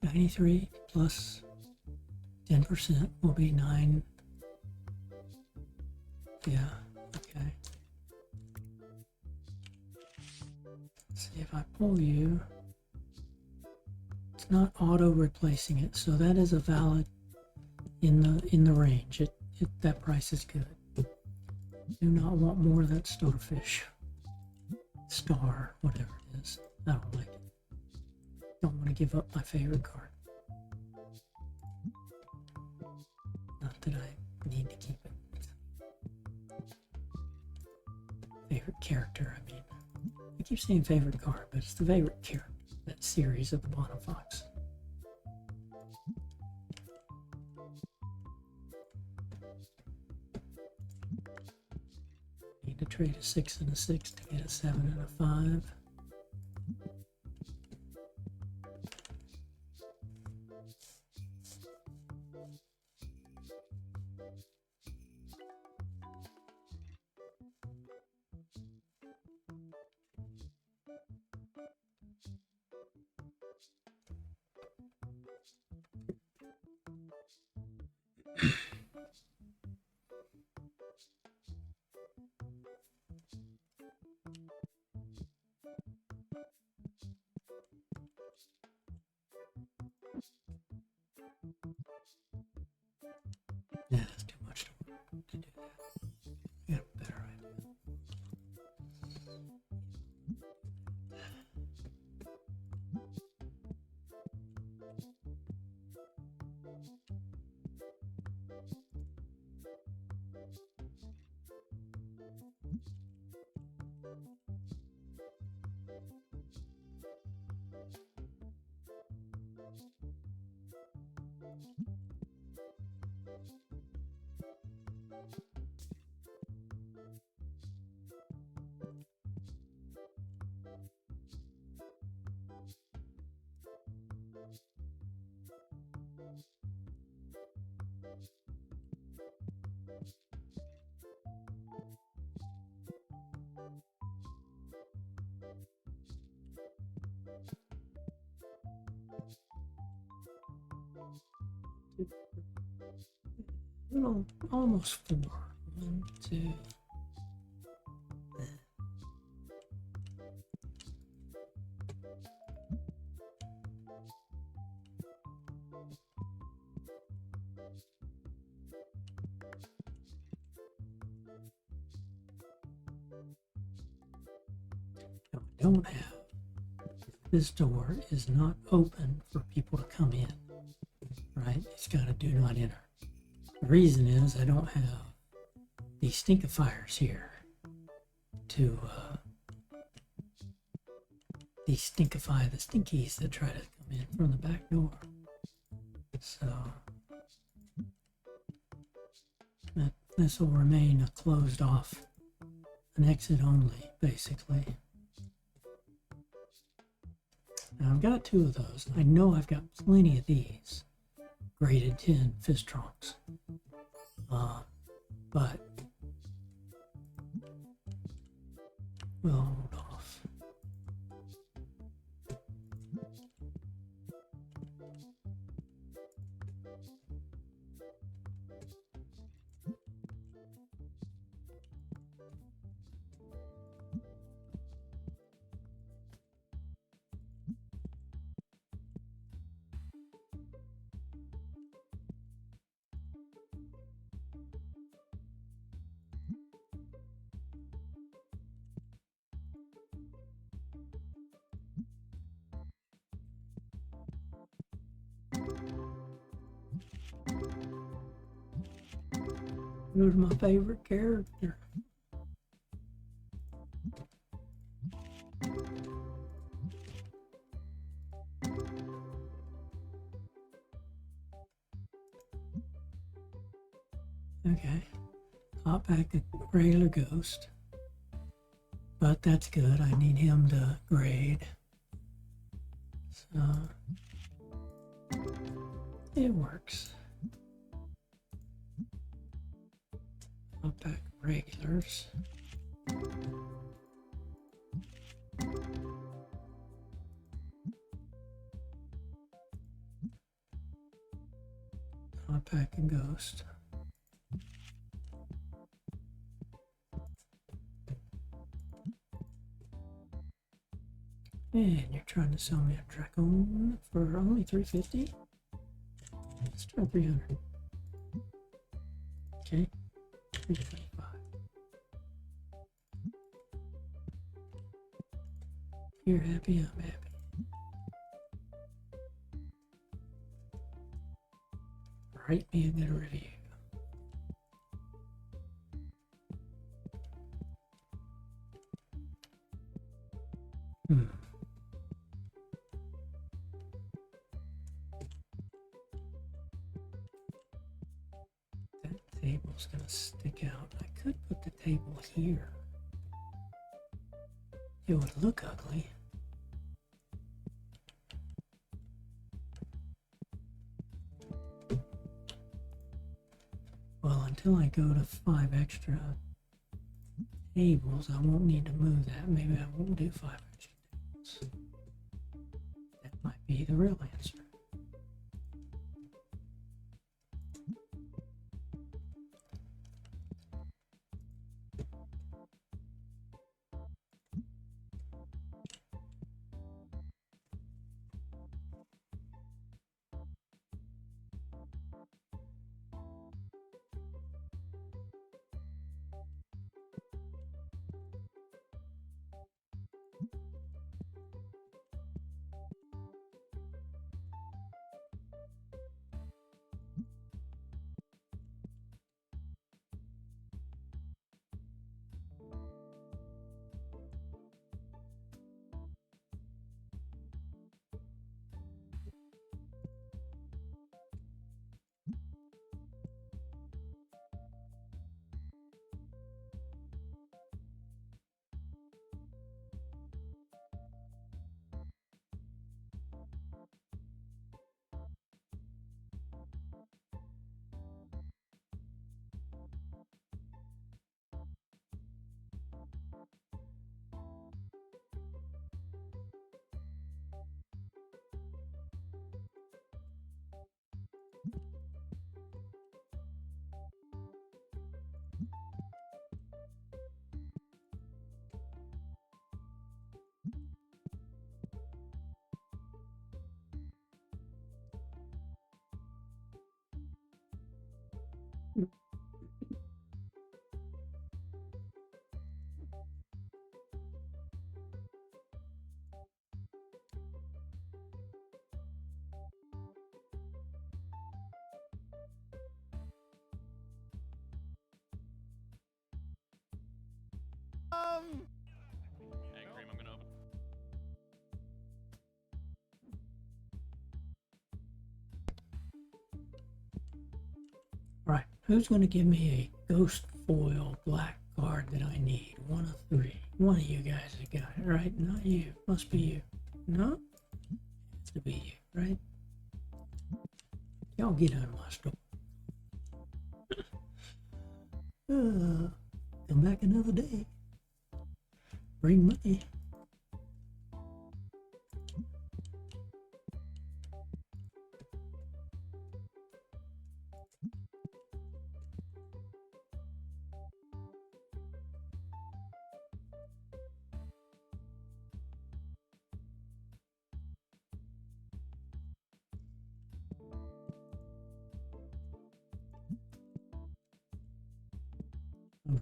Speaker 1: $93 plus 10% will be 9. Yeah, okay. Let's see if I pull you. It's not auto replacing it, so that is a valid in the range. That price is good. Do not want more of that starfish. Star, whatever it is. I don't like it. Don't want to give up my favorite card. Not that I need to keep it. Favorite character, I mean. I keep saying favorite card, but it's the favorite character. That series of the Bonafox. Need to trade a 6 and a 6 to get a 7 and a 5. Yeah, that's too much to do that. I got a better idea. little, almost 4. 1, 2. Now, I don't have, this door is not open for people to come in, right? It's got a do not enter. The reason is I don't have these stinkifiers here to de-stinkify the stinkies that try to come in from the back door. So this will remain a closed off, an exit only, basically. Now I've got 2 of those. I know I've got plenty of these graded tin Fistrongs, but we'll hold off. Who's my favorite character? Okay, hop back a regular ghost, but that's good. I need him to grade, so it works. Hop back regulars. Hop back a ghost. And you're trying to sell me a Dracon for only $350? Let's try 300. Okay, 325. You're happy, I'm happy. Write me a good review. That table's gonna stick out. I could put the table here. It would look ugly. Well, until I go to 5 extra tables, I won't need to move that. Maybe I won't do 5 extra tables. That might be the real answer.
Speaker 2: Hey, Cream, I'm gonna open.
Speaker 1: Alright, who's going to give me a ghost foil black card that I need? One of three. One of you guys has got it, right? Not you. Must be you. No? Has to be you, right? Y'all get out of my store. Come back another day. Bring money.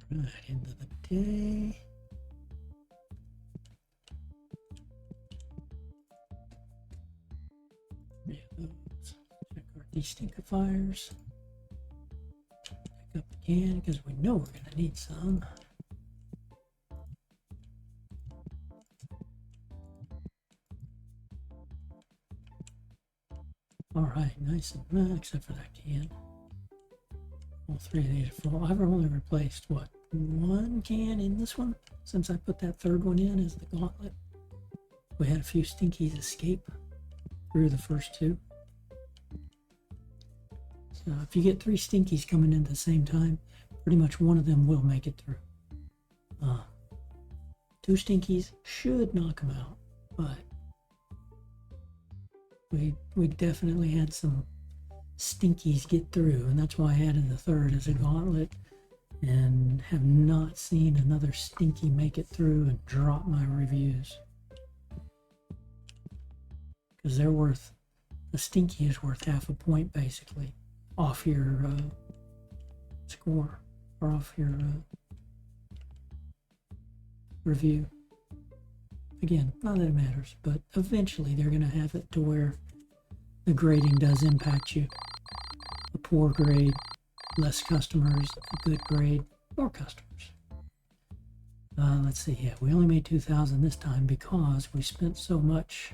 Speaker 1: Alright, end of the day. Yeah, those. Check our destinkifiers. Pick up again because we know we're going to need some. Alright, nice and except for that can. All three of these are full. I've only replaced, what, one can in this one? Since I put that third one in as the gauntlet. We had a few stinkies escape through the first two. So if you get three stinkies coming in at the same time, pretty much one of them will make it through. Two stinkies should knock them out, but we definitely had some stinkies get through, and that's why I added the third as a gauntlet, and have not seen another stinky make it through and drop my reviews, because they're worth, a stinky is worth half a point basically off your score, or off your review. Again, not that it matters, but eventually they're going to have it to where the grading does impact you. A poor grade, less customers. A good grade, more customers. Let's see, yeah, we only made 2,000 this time because we spent so much.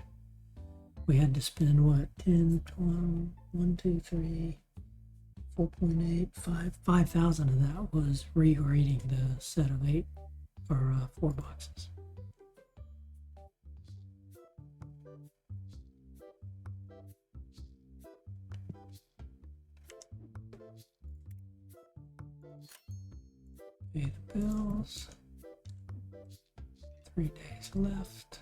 Speaker 1: We had to spend, what, 10, 12, 1, 2, 3, 4.8, 5,000 of that was regrading the set of 8 or 4 boxes. Pay the bills. 3 days left.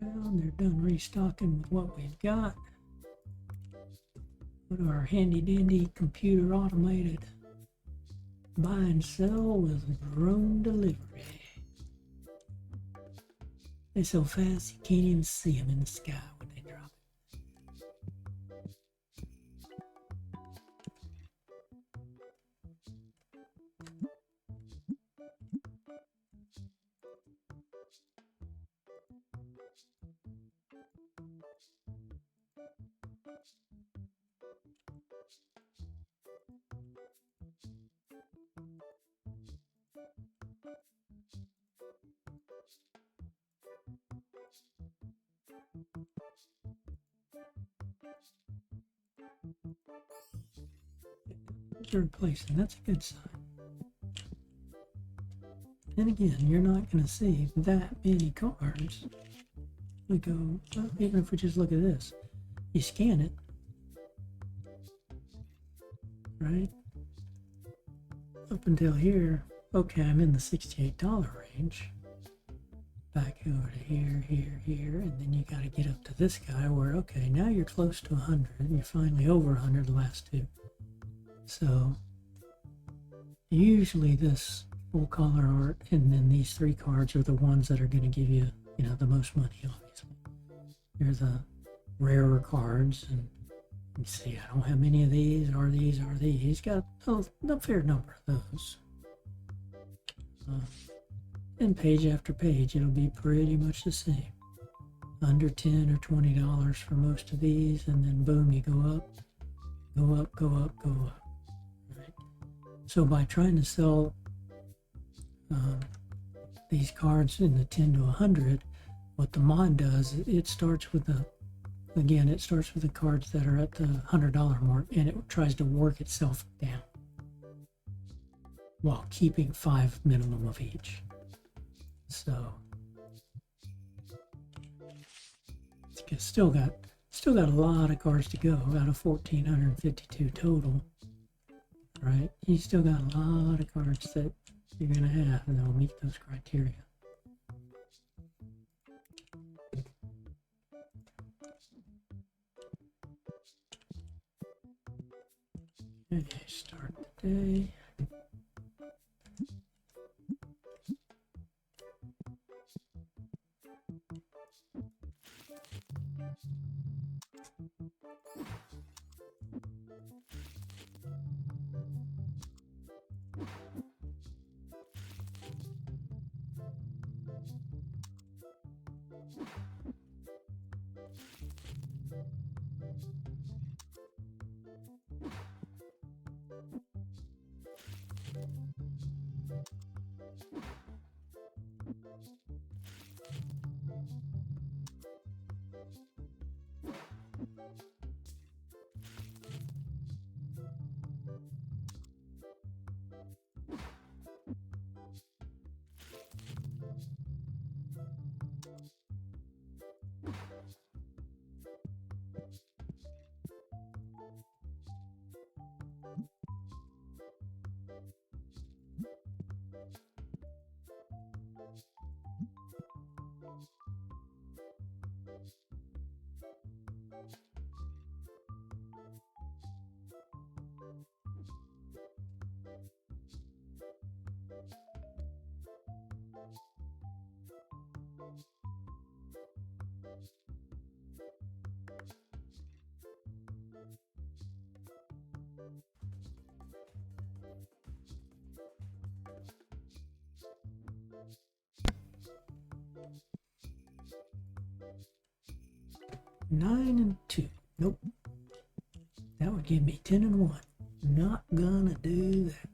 Speaker 1: Around, they're done restocking with what we've got. Put our handy dandy computer automated buy and sell with drone delivery. They're so fast you can't even see them in the sky when they drop it. Third place, and that's a good sign. And again, you're not going to see that many cards. We go, well, even if we just look at this, you scan it, right? Up until here, okay, I'm in the $68 range. Back over to here, here, here, and then you got to get up to this guy where, okay, now you're close to 100. You're finally over 100 the last two. So usually this full color art and then these 3 cards are the ones that are going to give you, you know, the most money, obviously. They're the rarer cards, and Let's see, I don't have many of these, or these, or these. He's got a fair number of those. And page after page, it'll be pretty much the same. Under $10 or $20 for most of these, and then boom, you go up, go up, go up, go up. Right? So by trying to sell these cards in the 10 to 100, what the mod does, it starts with the, again, it starts with the cards that are at the $100 mark, and it tries to work itself down while keeping 5 minimum of each. So it's still got a lot of cards to go, out of 1,452 total, right? You still got a lot of cards that you're gonna have, and they'll meet those criteria. Okay, start the day. Nine and 2. Nope. That would give me 10 and 1. Not gonna do that.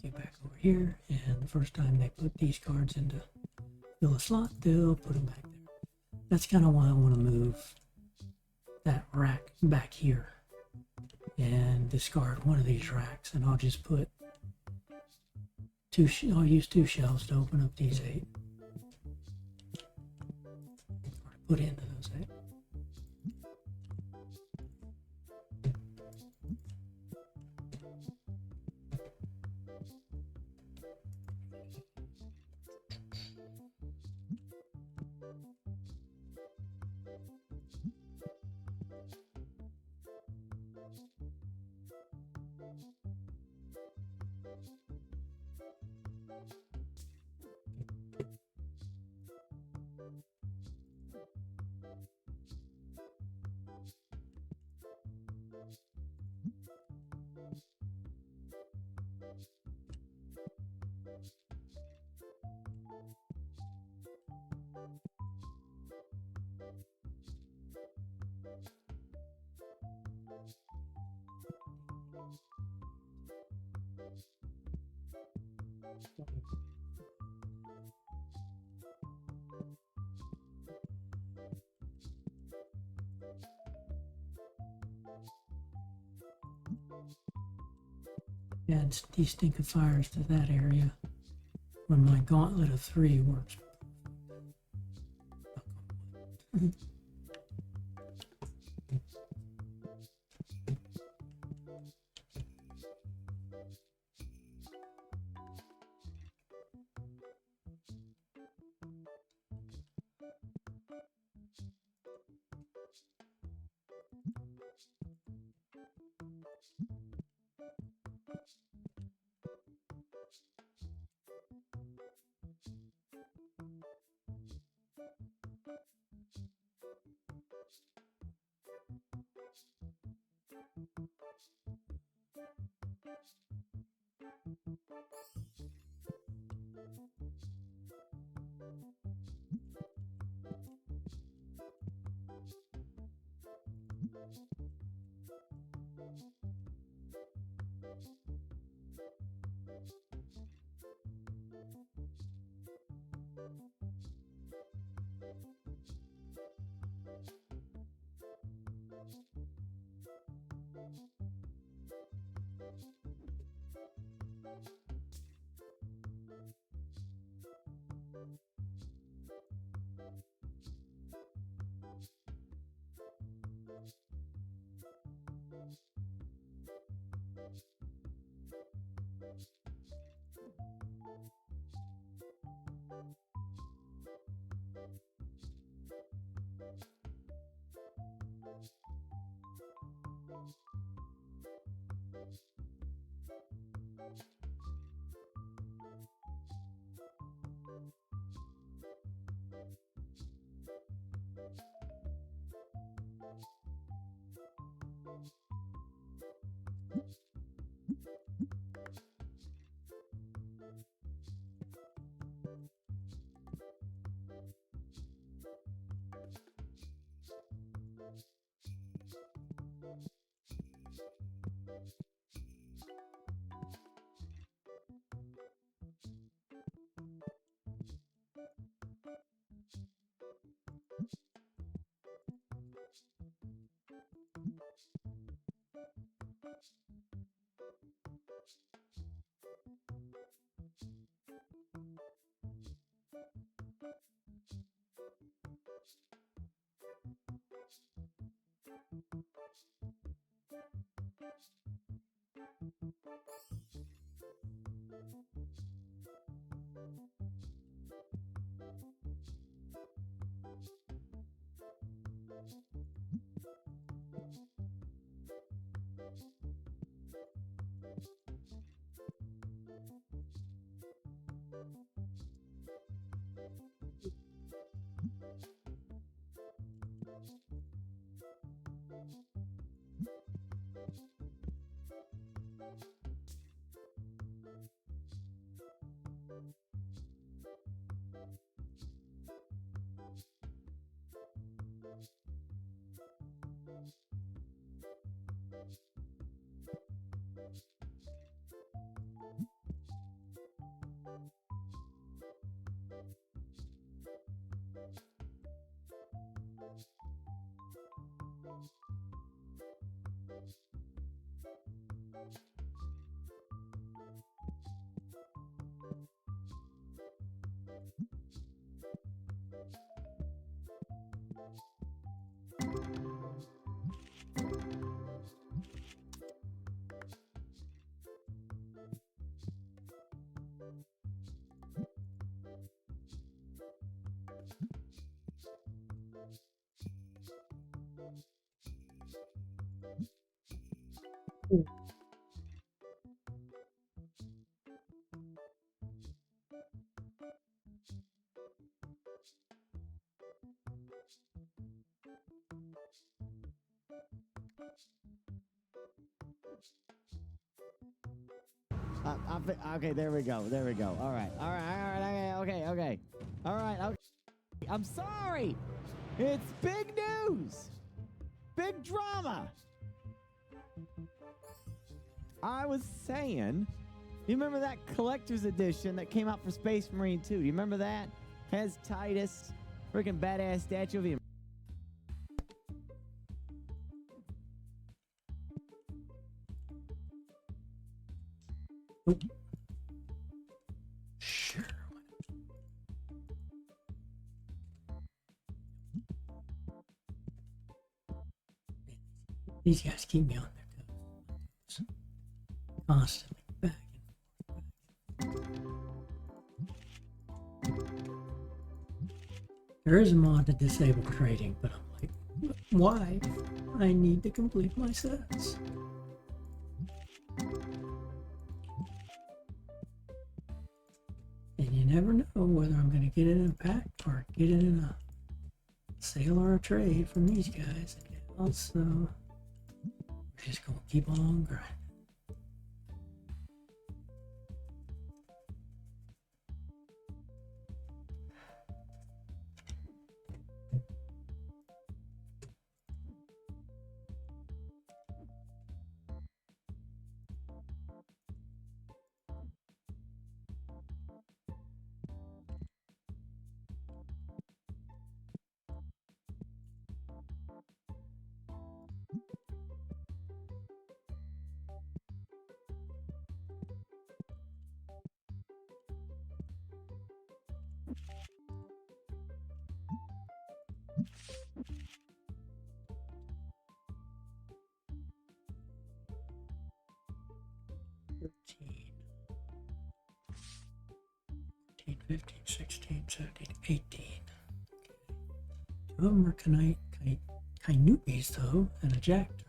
Speaker 1: Take you back over here, and the first time they put these cards into fill a slot, they'll put them back there. That's kind of why I want to move that rack back here and discard one of these racks, and I'll just put I'll use 2 shelves to open up these 8. Or put into those 8. Add destinctifiers to that area when my gauntlet of 3 works.
Speaker 2: Okay, there we go. There we go. All right. All right. Okay. Okay. All right. Okay. I'm sorry. It's big news. Big drama. I was saying, you remember that collector's edition that came out for Space Marine 2? Do you remember that? Has Titus, freaking badass statue of him.
Speaker 1: Sure. These guys keep me on their toes. Constantly. Back and forth. There is a mod to disable trading, but I'm like, why? I need to complete my sets. And you never know whether I'm going to get it in a pack or get it in a sale or a trade from these guys. Also, we're just going to keep on grinding. 15, 16, 17, 18. Two of them are Kainupis, though, and a jack turn.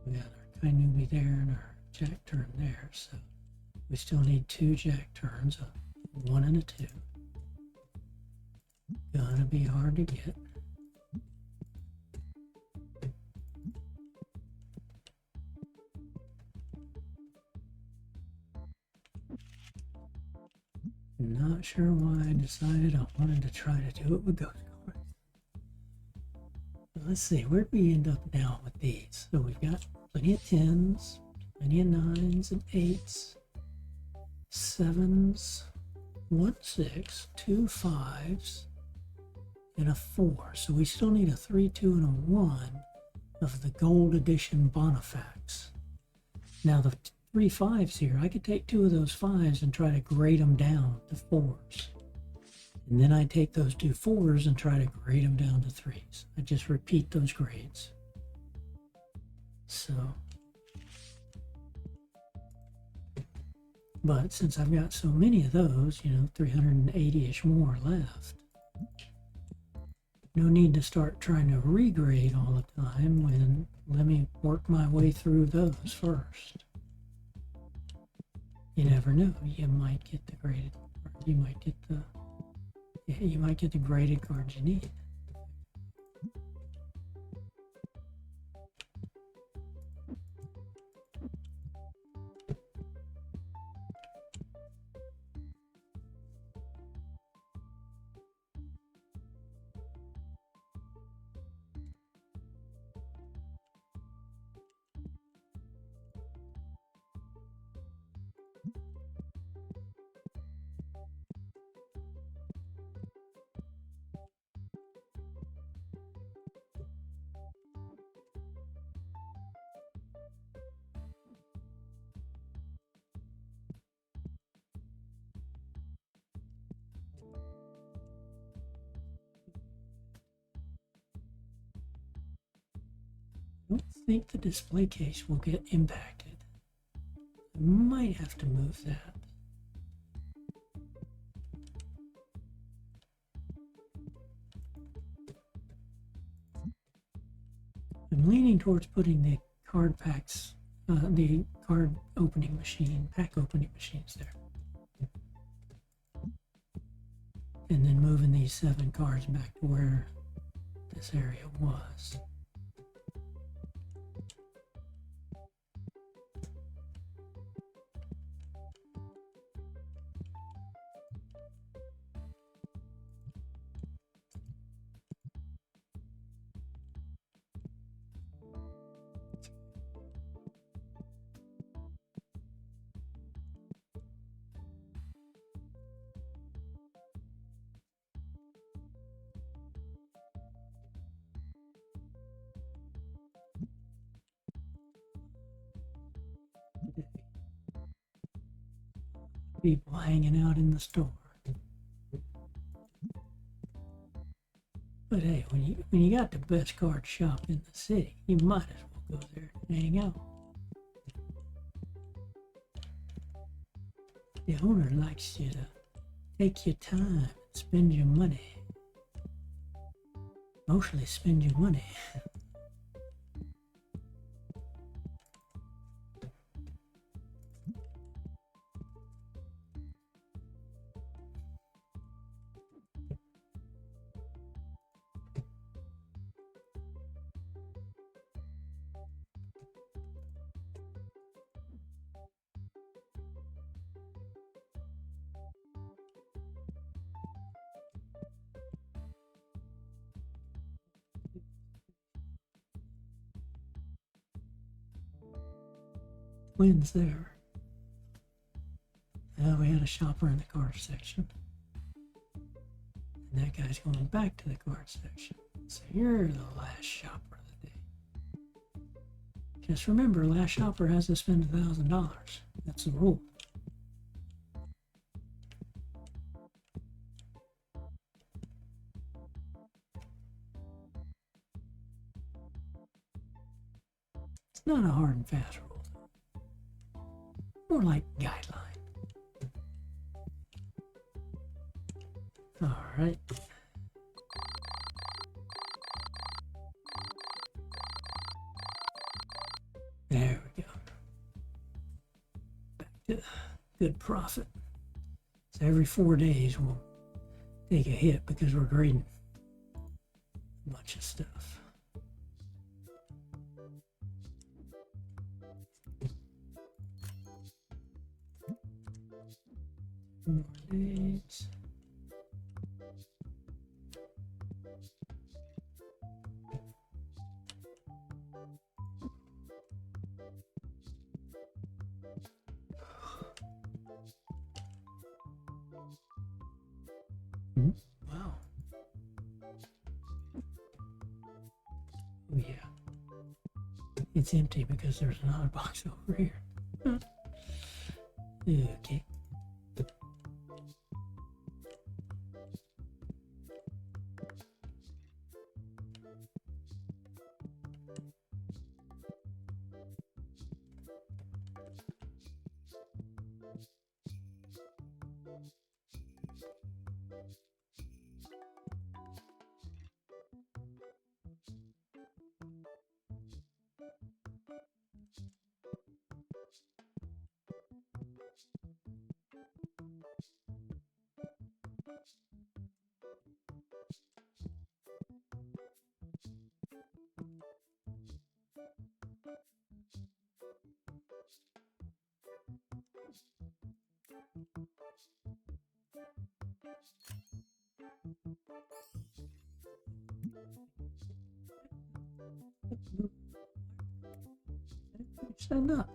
Speaker 1: We got our Kainubi there and our jack turn there, so we still need two jack turns, a 1 and a 2. Gonna be hard to get. Not sure why I decided I wanted to try to do it with ghost cards. Let's see, where'd we end up now with these? So we've got plenty of 10s, plenty of 9s and 8s, 7s, 1 6, 2 5s, and a 4. So we still need a 3, 2, and a 1 of the gold edition Bonifax. Now the 3 5s here, I could take 2 of those 5s and try to grade them down to 4s. And then I take those 2 4s and try to grade them down to 3s. I just repeat those grades. So, but since I've got so many of those, 380-ish more left, no need to start trying to regrade all the time when let me work my way through those first. You never know, you might get the graded, or you might get the graded cards you need. I don't think the display case will get impacted. I might have to move that. I'm leaning towards putting the card packs, the card opening machine, pack opening machines there. And then moving these 7 cards back to where this area was. People hanging out in the store. But hey, when you got the best card shop in the city, you might as well go there and hang out. The owner likes you to take your time and spend your money. Mostly spend your money. Twins there. We had a shopper in the card section. And that guy's going back to the card section. So you're the last shopper of the day. Just remember, last shopper has to spend $1,000. That's the rule. not a hard and fast rule. More like guideline. All right. There we go. Back to good profit. So every 4 days we'll take a hit because we're grading a bunch of stuff. More days. Wow. Oh yeah. It's empty because there's another box over here. Okay. Stand up.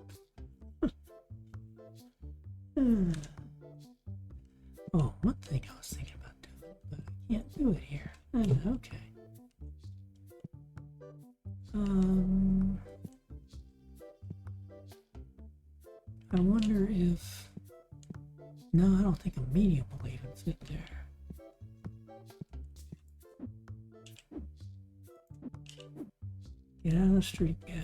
Speaker 1: Oh, one thing I was thinking about doing, but I can't do it here. Okay. I wonder if... No, I don't think a medium will even fit there. Get out of the street, guys.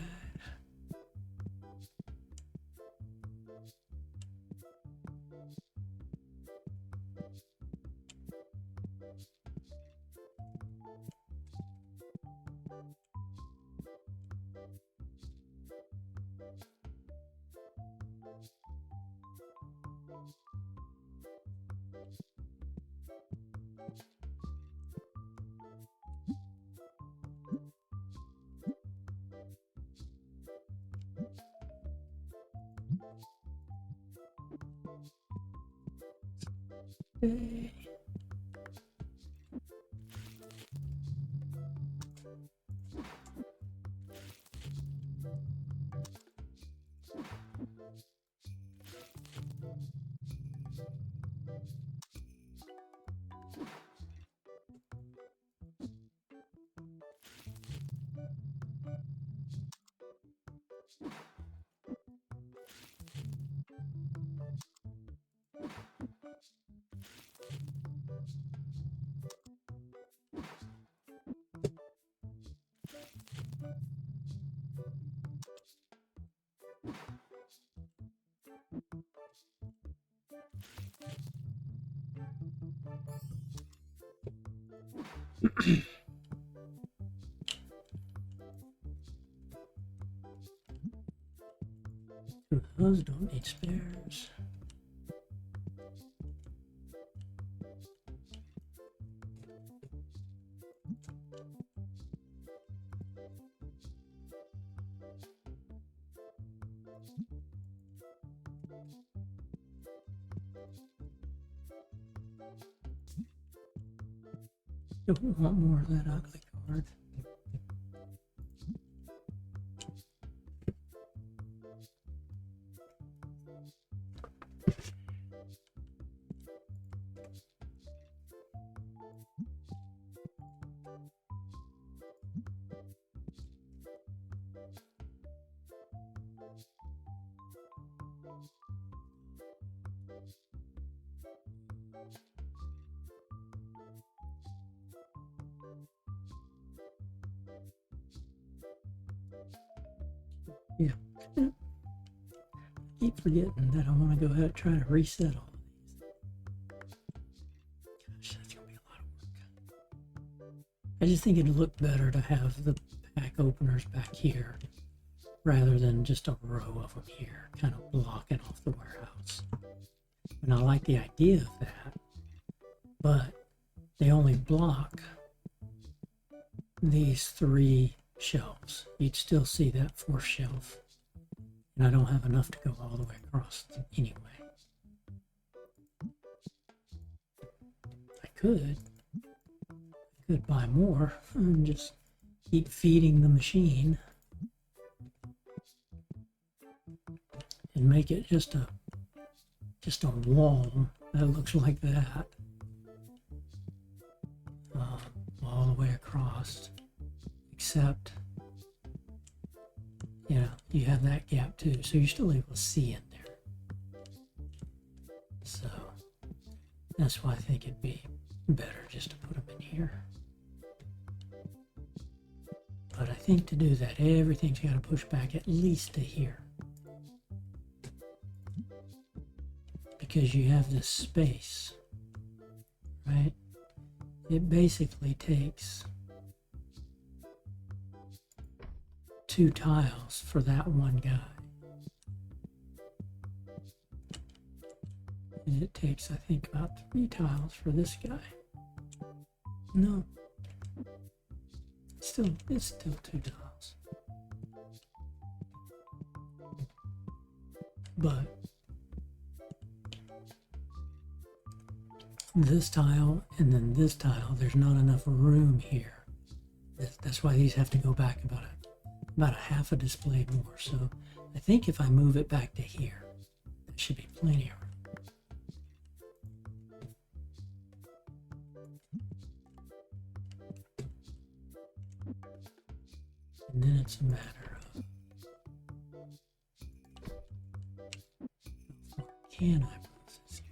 Speaker 1: Okay. Those don't need spares. Don't want more of that ugly card. Yeah. Keep forgetting that I want to go ahead and try to reset all of these. Gosh, that's gonna be a lot of work. I just think it'd look better to have the pack openers back here rather than just a row of them here, kind of blocking off the warehouse. And I like the idea of that, but they only block these 3 shelves. You'd still see that 4th shelf. And I don't have enough to go all the way across anyway. I could buy more and just keep feeding the machine and make it just a wall that looks like that, all the way across, except you have that gap too, so you're still able to see in there. So that's why I think it'd be better just to put them in here. But I think to do that, everything's got to push back at least to here, because you have this space, right? It basically takes 2 tiles for that one guy. And it takes, I think, about 3 tiles for this guy. No. It's still 2 tiles. But this tile and then this tile, there's not enough room here. That's why these have to go back about a half a display more. So I think if I move it back to here, that should be plenty of room. And then it's a matter of, can I move this guy?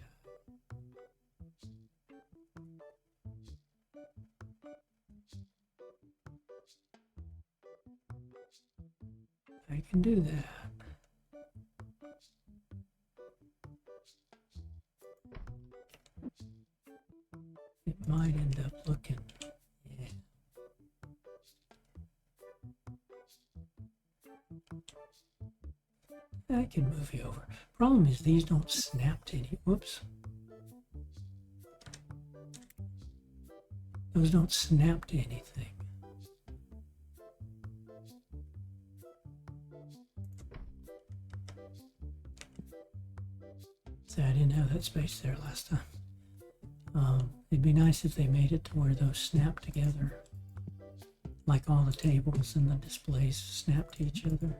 Speaker 1: I can do that. It might end up looking, yeah. I can move you over. Problem is these don't snap to any, whoops. Those don't snap to anything. So I didn't have that space there last time. It'd be nice if they made it to where those snap together, like all the tables and the displays snap to each other.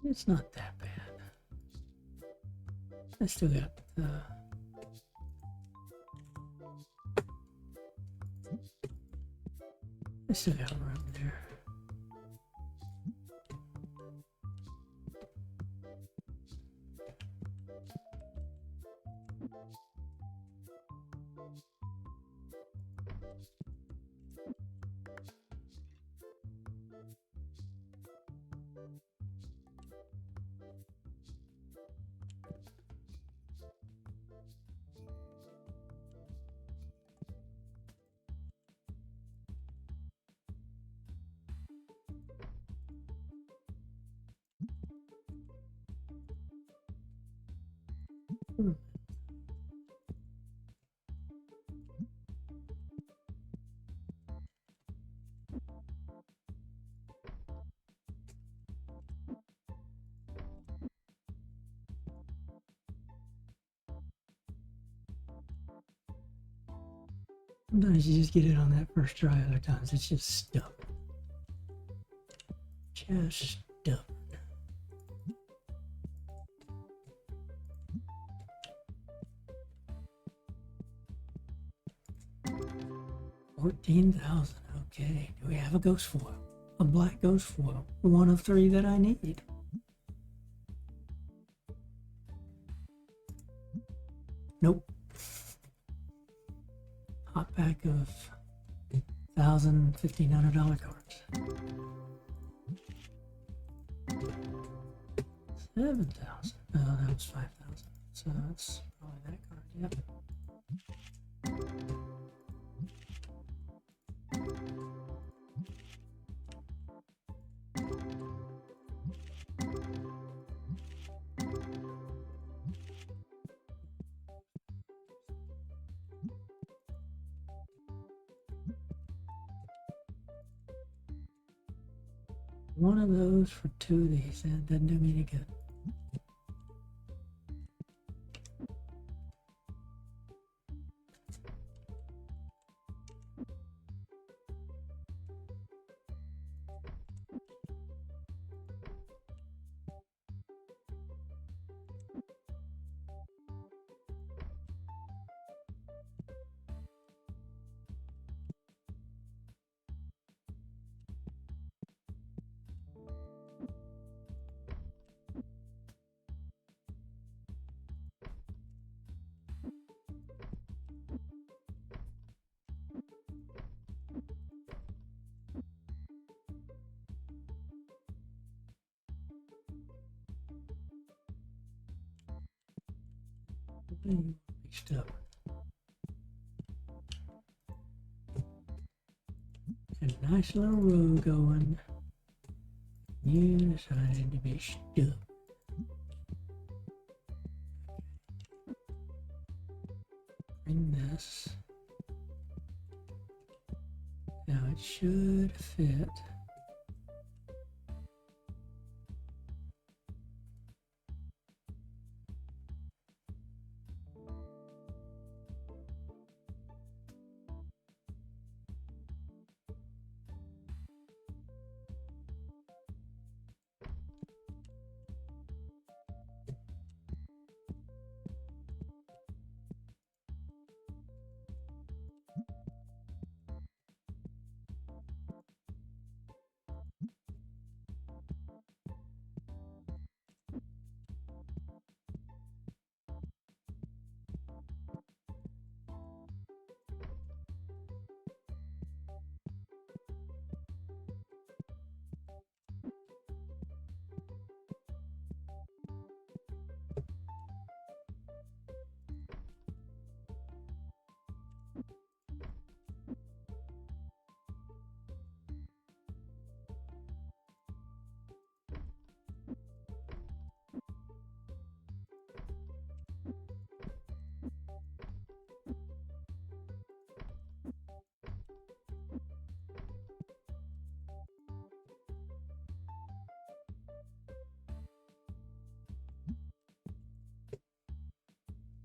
Speaker 1: It's not that bad. I still got I still got room there. Sometimes you just get it on that first try, other times it's just stuck. Just stuck. $14,000. Okay. Do we have a ghost foil? A black ghost foil. One of 3 that I need. Nope. Hot pack of $1,500 cards. 7,000. Oh, that was 5,000. So that's probably that card. Yep. One of those for 2 of these. That doesn't do me any good. Mixed up. A nice little row going. You decided to be stuck. Bring this. Now it should fit.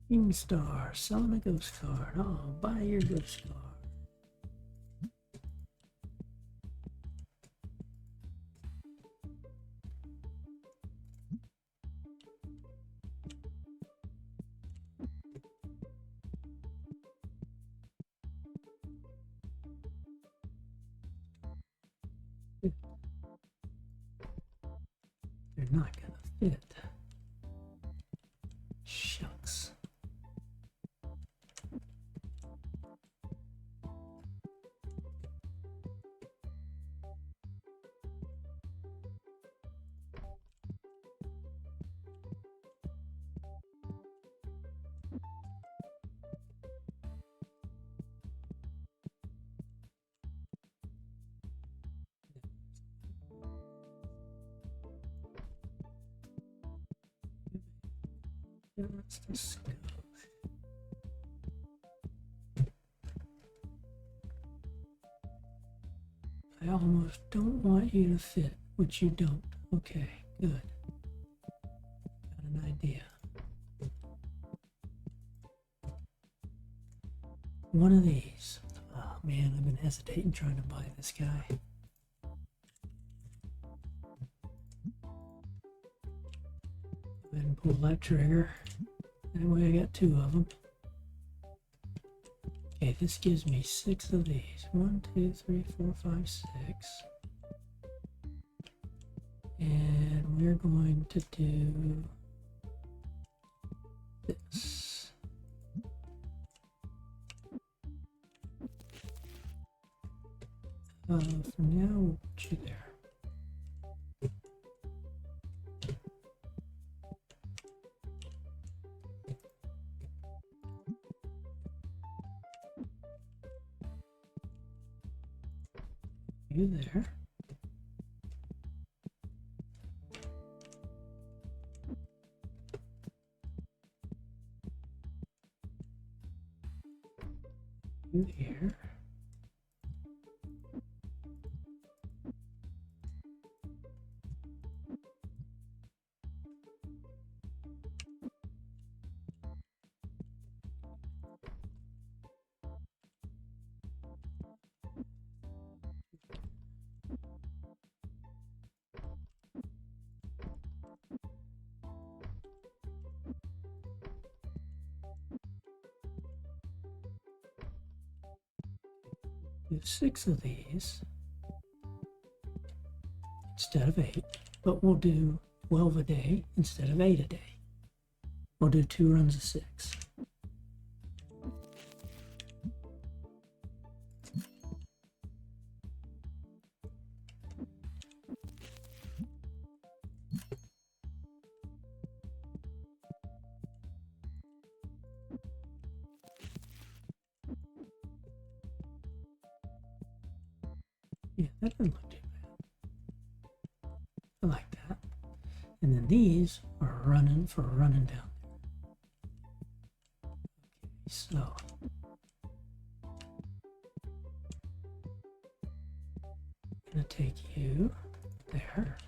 Speaker 1: King Star, selling a ghost card. Oh, buy your ghost card. fit. Shucks. Let's just go. I almost don't want you to fit, which you don't. Okay, good. Got an idea. One of these. Oh man, I've been hesitating trying to buy this guy. Go ahead and pull that trigger. That way I got 2 of them. Okay, this gives me 6 of these. 1, 2, 3, 4, 5, 6. And we're going to do this. For now, we'll put you there. You there. You here. Do 6 of these instead of 8, but we'll do 12 a day instead of 8 a day. We'll do 2 runs of 6. Yeah, that doesn't look too bad. I like that. And then these are running down there. Okay, so I'm gonna take you there.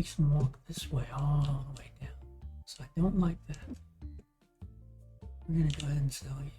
Speaker 1: makes them walk this way, all the way down. So I don't like that. We're gonna go ahead and sell you.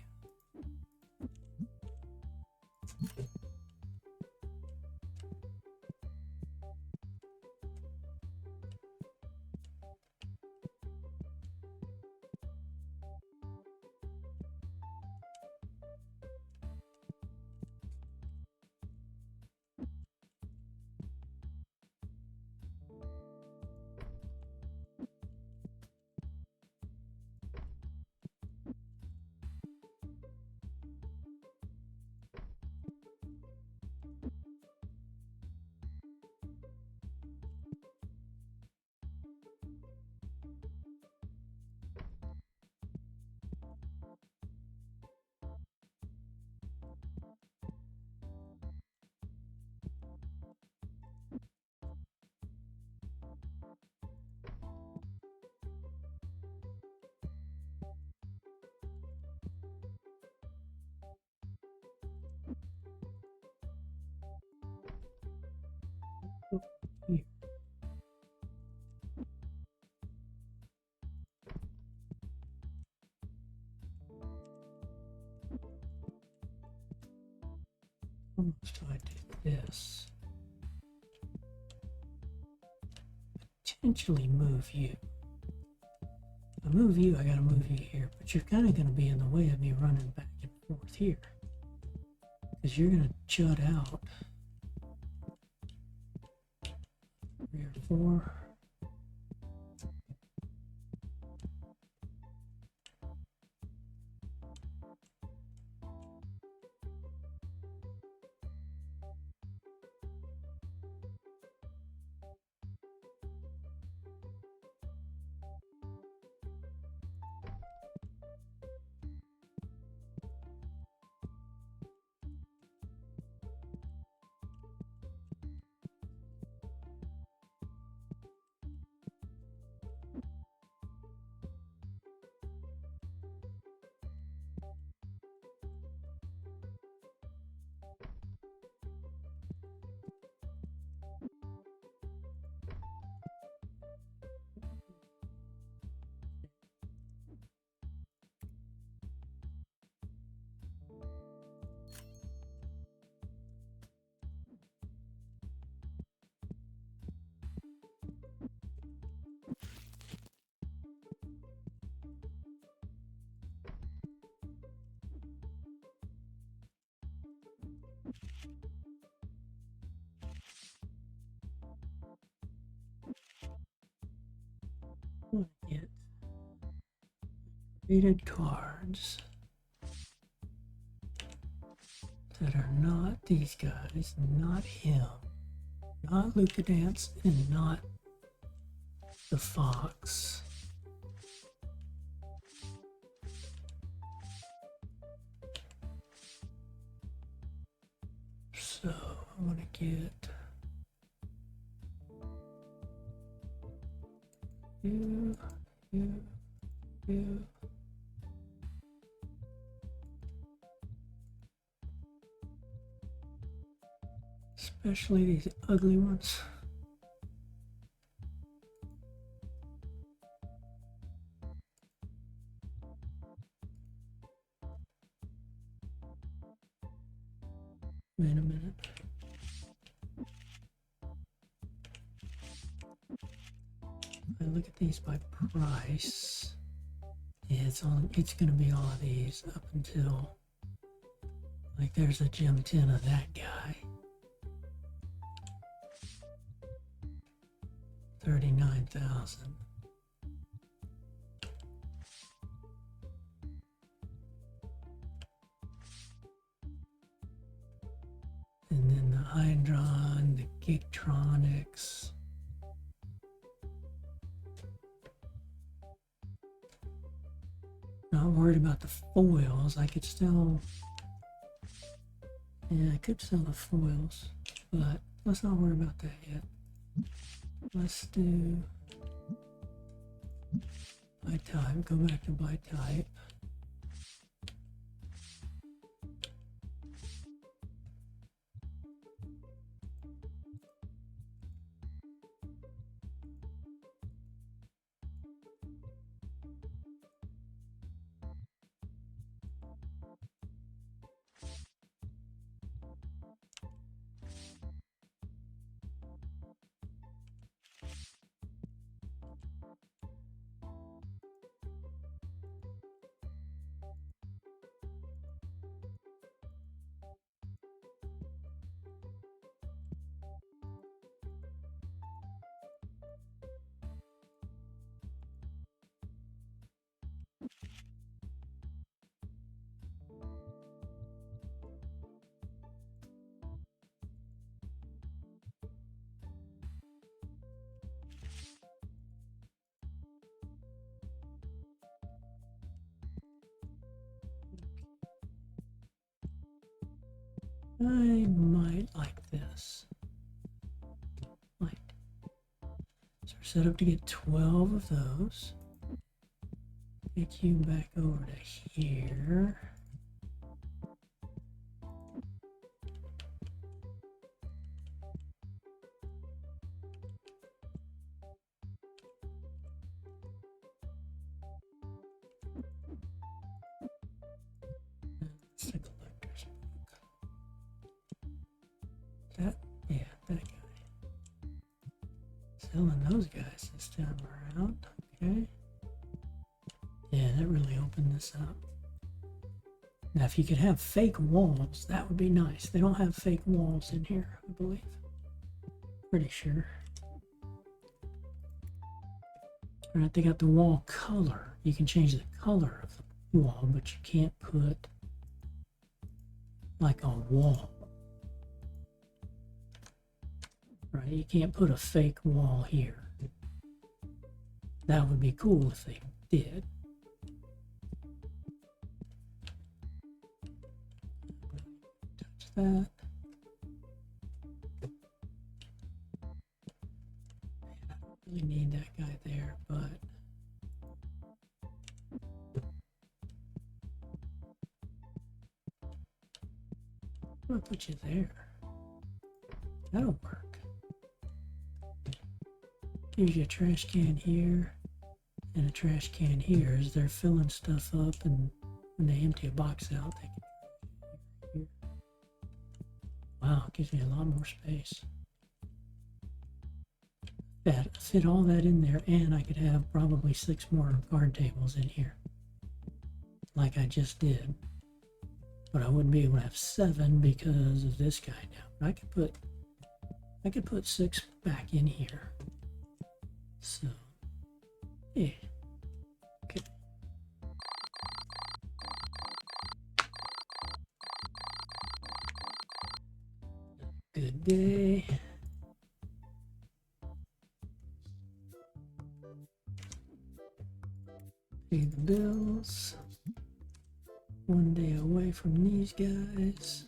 Speaker 1: Here. Almost do I do this? Potentially move you. If I move you, I gotta move you here, but you're kind of gonna be in the way of me running back and forth here. Because you're gonna jut out 3 or 4. Get created cards that are not these guys, not him, not Luka Dance, and not the Fox. So I'm gonna get you. Especially these ugly ones. Wait a minute. I look at these by price. Yeah, it's gonna be all of these up until like there's a gem 10 of that guy. 39,000. And then the Hydron, the Geektronics. Not worried about the foils. I could still, yeah, I could sell the foils, but let's not worry about that yet. Let's do by type. Go back to by type. I might like this. Might. So we're set up to get 12 of those. Take you back over to here. That's the collector's book. That, yeah, that guy. Selling those guys this time around. Okay. Yeah, that really opened this up. Now, if you could have fake walls, that would be nice. They don't have fake walls in here, I believe. Pretty sure. Alright, they got the wall color. You can change the color of the wall, but you can't put like a wall. Right, you can't put a fake wall here. That would be cool if they did. Touch that. I don't really need that guy there, but I'm gonna put you there. That'll work. Here's your trash can here and a trash can here as they're filling stuff up, and when they empty a box out, they can here. Wow, it gives me a lot more space. That fit all that in there, and I could have probably 6 more card tables in here, like I just did. But I wouldn't be able to have 7 because of this guy now. But I could put 6 back in here. So, yeah. Okay. Good day. Pay the bills. 1 day away from these guys.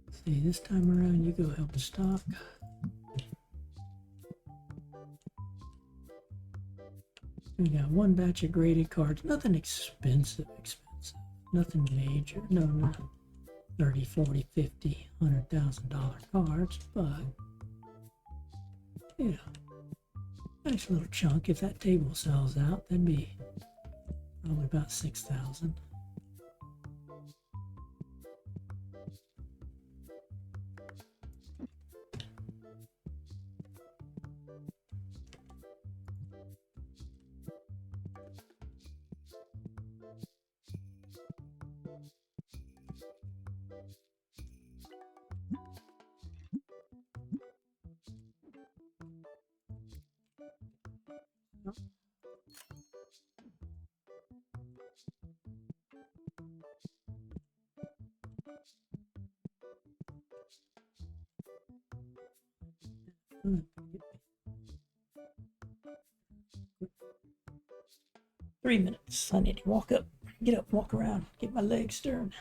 Speaker 1: See, this time around you go help stock. We got 1 batch of graded cards. Nothing expensive. Nothing major. No, not 30, 40, 50, $100,000 cards, but you know, nice little chunk. If that table sells out, that'd be probably about 6,000. Hmm. 3 minutes. I need to walk up, get up, walk around, get my legs stirred.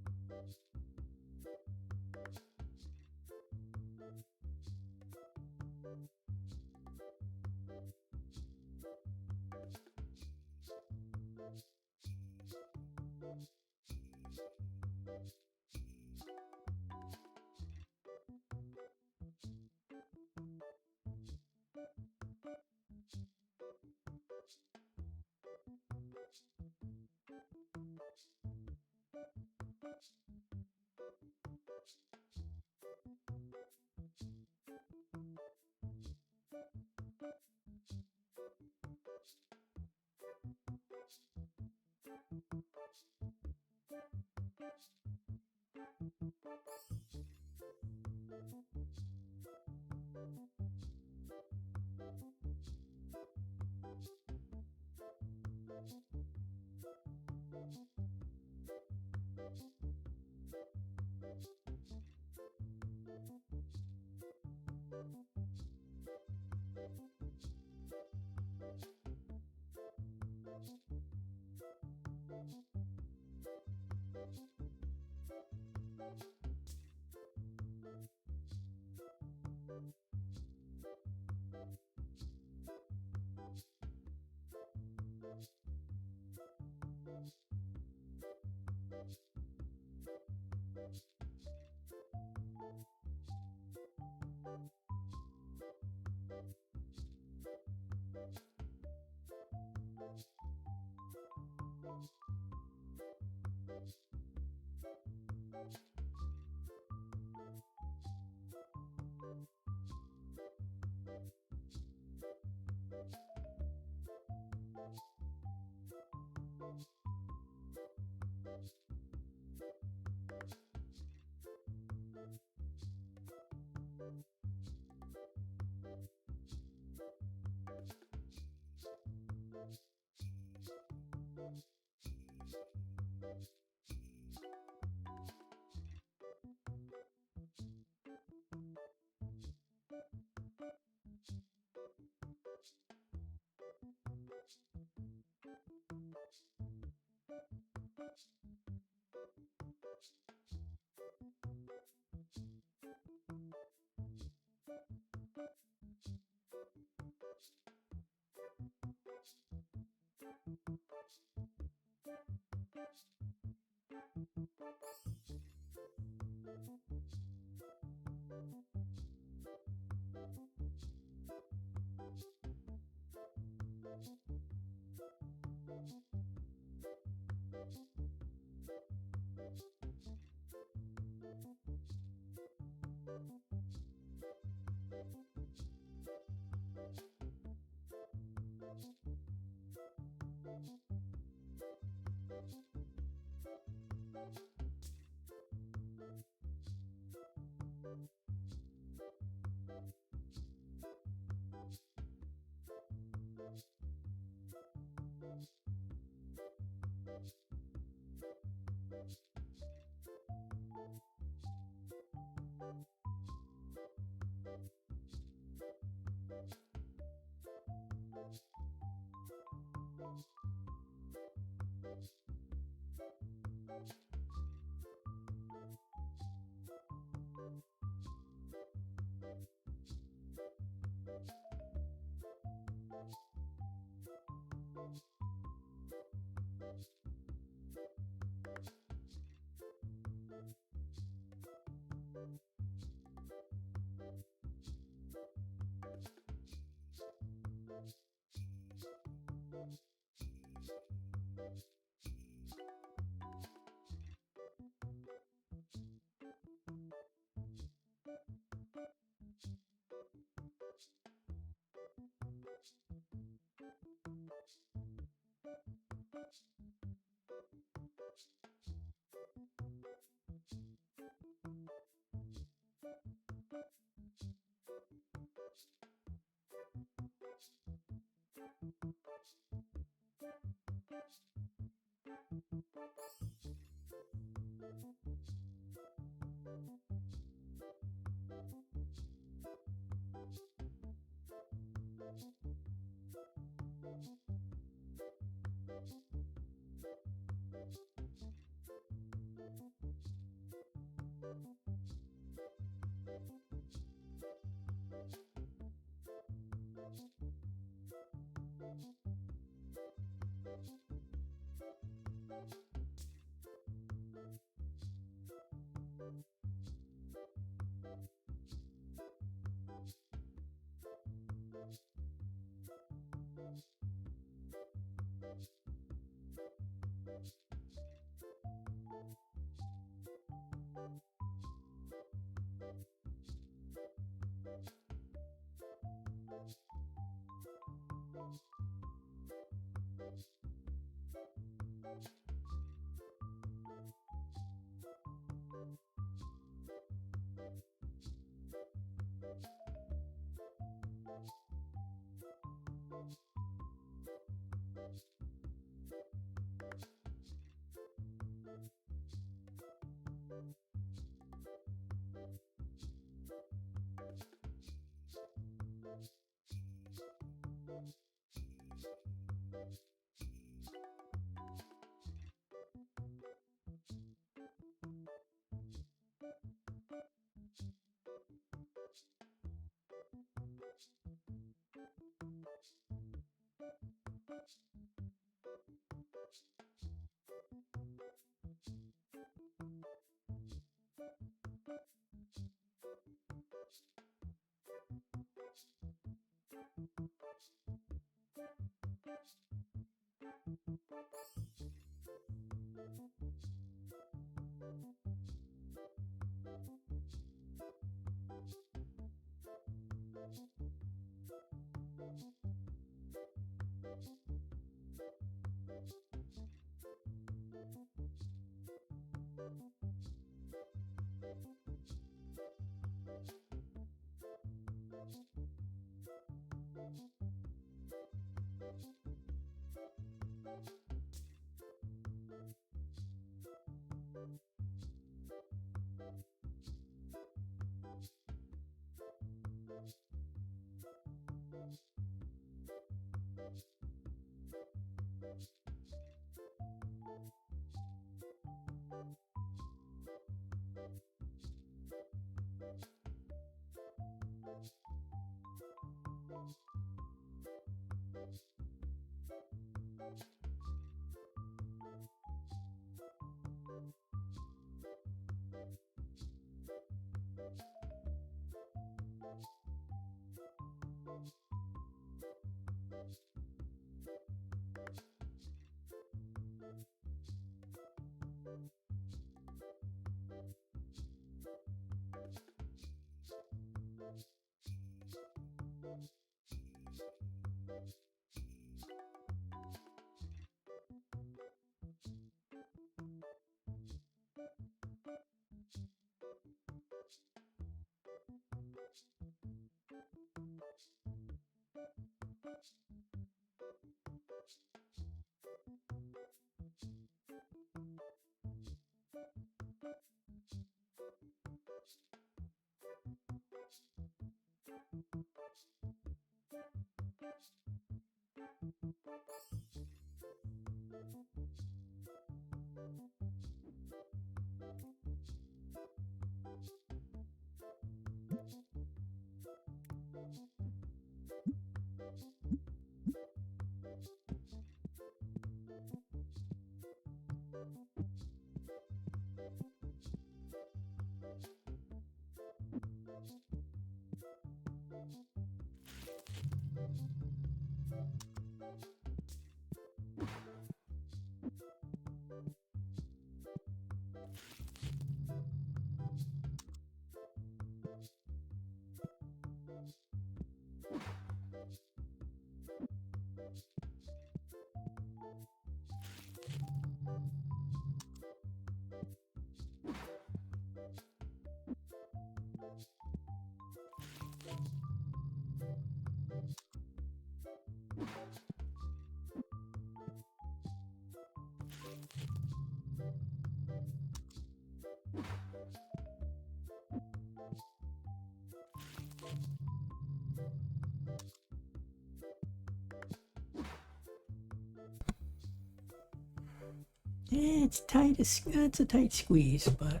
Speaker 1: It's tight. It's a tight squeeze, but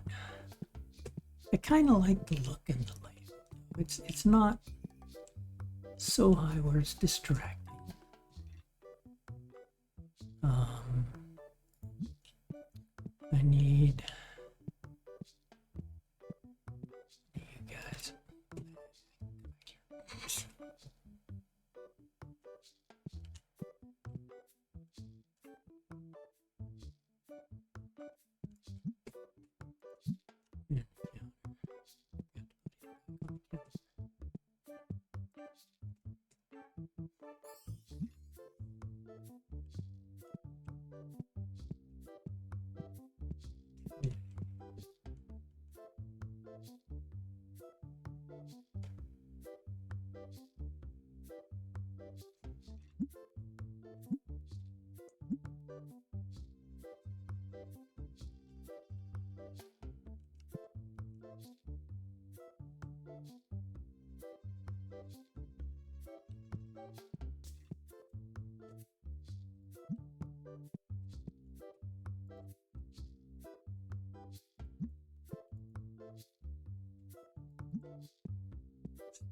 Speaker 1: I kind of like the look and the light. It's not so high where it's distracting. I need you guys.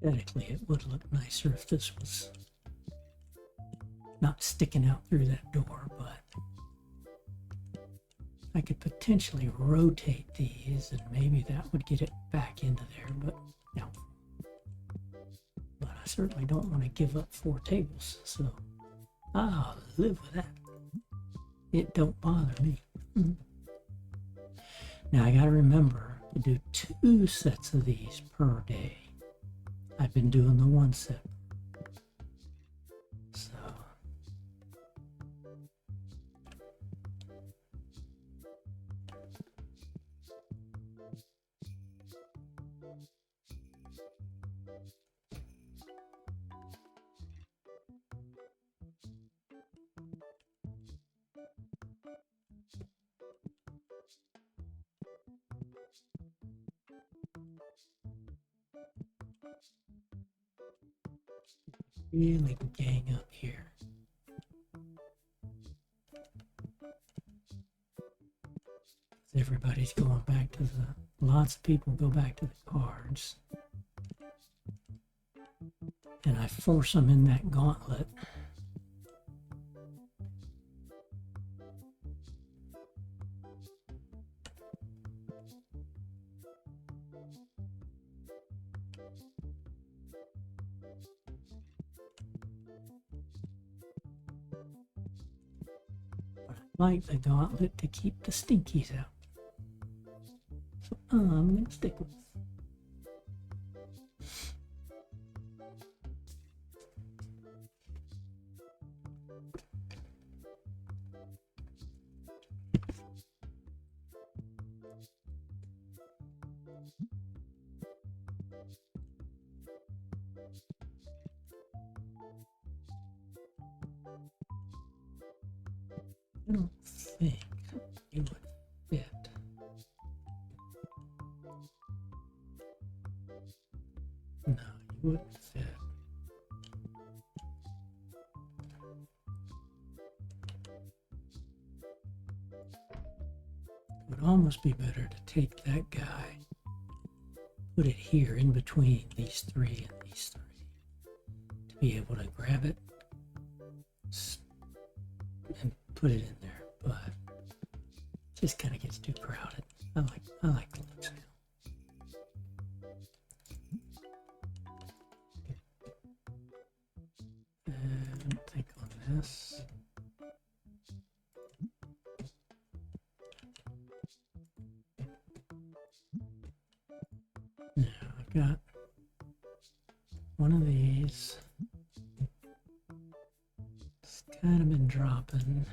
Speaker 1: Aesthetically, it would look nicer if this was not sticking out through that door, but I could potentially rotate these and maybe that would get it back into there, but no. But I certainly don't want to give up 4 tables, so I'll live with that. It don't bother me. Now I gotta remember to do 2 sets of these per day. I've been doing the 1 set. So really gang up here. Everybody's going back to lots of people go back to the cards. And I force them in that gauntlet. But like the gauntlet to keep the stinkies out. So I'm gonna stick with it. I don't think it would fit. No, you wouldn't fit. It would almost be better to take that guy, put it here in between these three and these three, to be able to grab it and put it in there, but it just kind of gets too crowded. I like the looks now. And think on this. Now I've got one of these. It's kind of been dropping.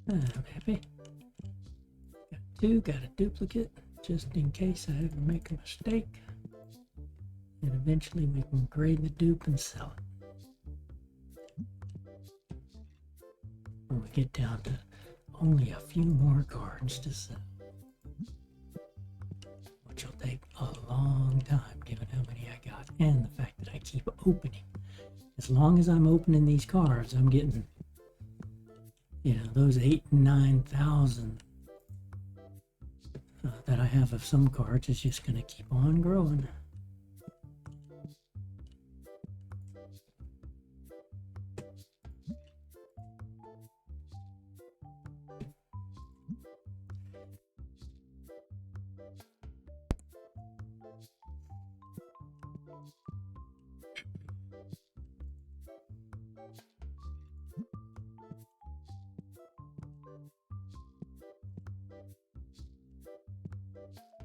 Speaker 1: I'm happy. Got two, got a duplicate, just in case I ever make a mistake. And eventually we can grade the dupe and sell it. When we get down to only a few more cards to sell. Which will take a long time given how many I got and the fact that I keep opening. As long as I'm opening these cards, I'm getting, you know, those 8,000 and 9,000 that I have of some cards is just going to keep on growing.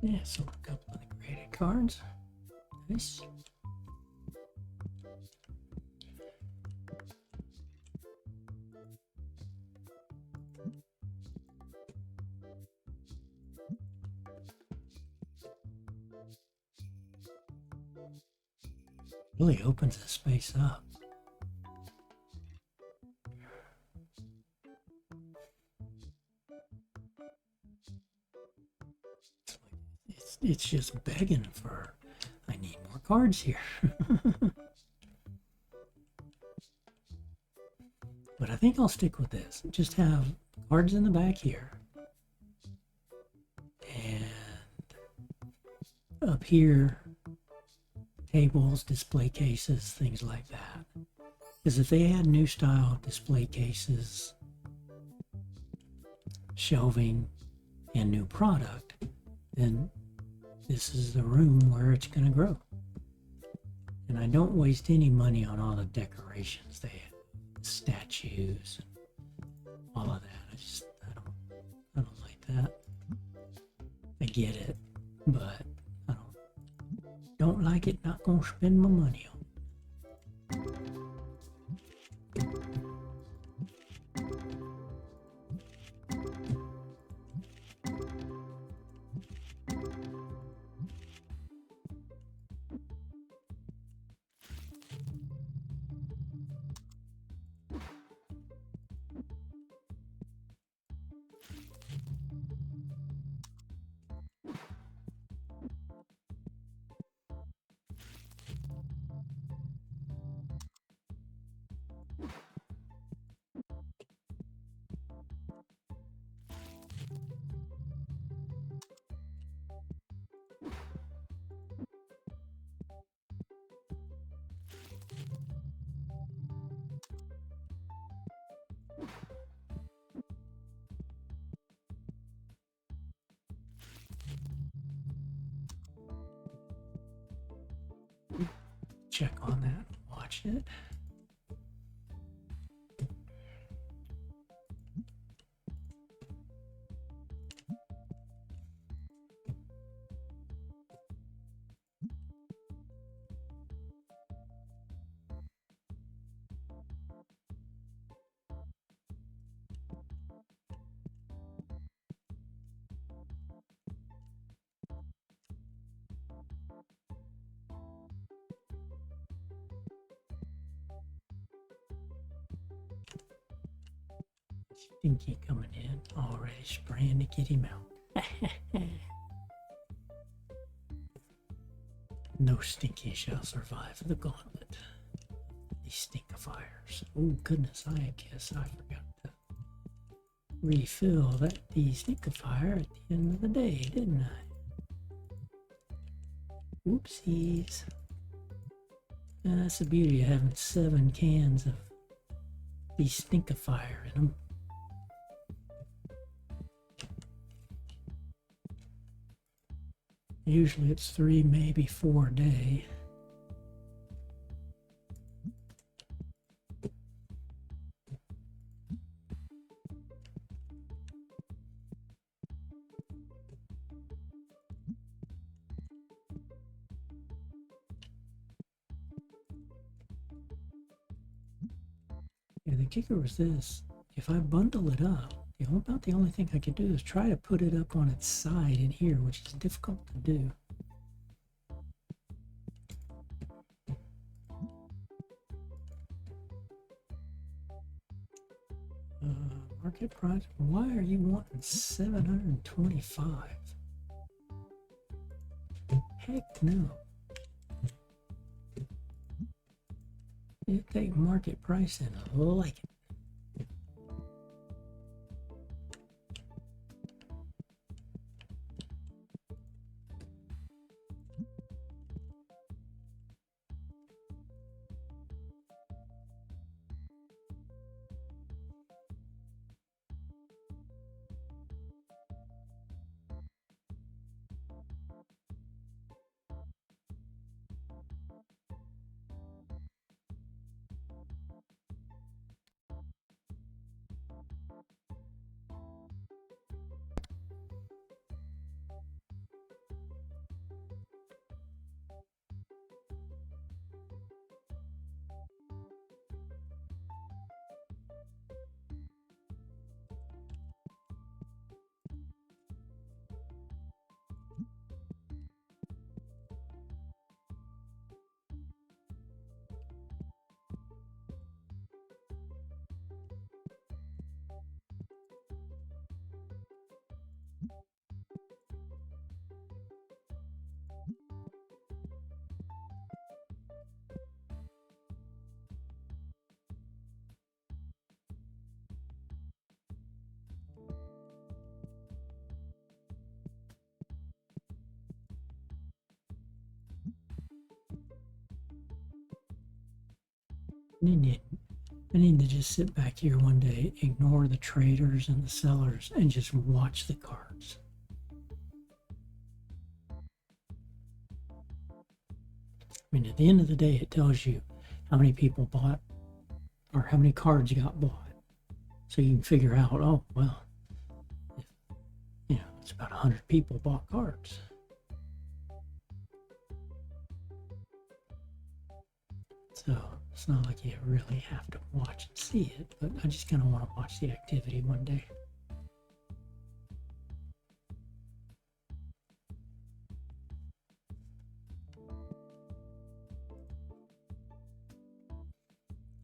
Speaker 1: Yeah, so a couple of the graded cards. Nice. Really opens the space up. It's just begging for, I need more cards here. But I think I'll stick with this. Just have cards in the back here. And up here, tables, display cases, things like that. Because if they add new style display cases, shelving, and new product, then this is the room where it's going to grow. And I don't waste any money on all the decorations they have, statues, all of that. I don't like that. I get it, but I don't like it. Not gonna spend my money on it. check on that, watch it. Stinky coming in, already spraying to get him out. No Stinky shall survive the gauntlet. These stinkifiers. Oh goodness, I guess I forgot to refill that destinkifier at the end of the day, didn't I? Oopsies. And that's the beauty of having 7 cans of destinkifier in them. Usually it's 3, maybe 4 a day. Yeah, the kicker was this. If I bundle it up, about the only thing I could do is try to put it up on its side in here, which is difficult to do. Market price, why are you wanting 725? Heck no. You take market price and I like it. I need to just sit back here one day, ignore the traders and the sellers, and just watch the cards. I mean, at the end of the day, it tells you how many people bought or how many cards got bought. So you can figure out, oh, well, if, it's about 100 people bought cards. So it's not like you really have to watch and see it, but I just kind of want to watch the activity one day.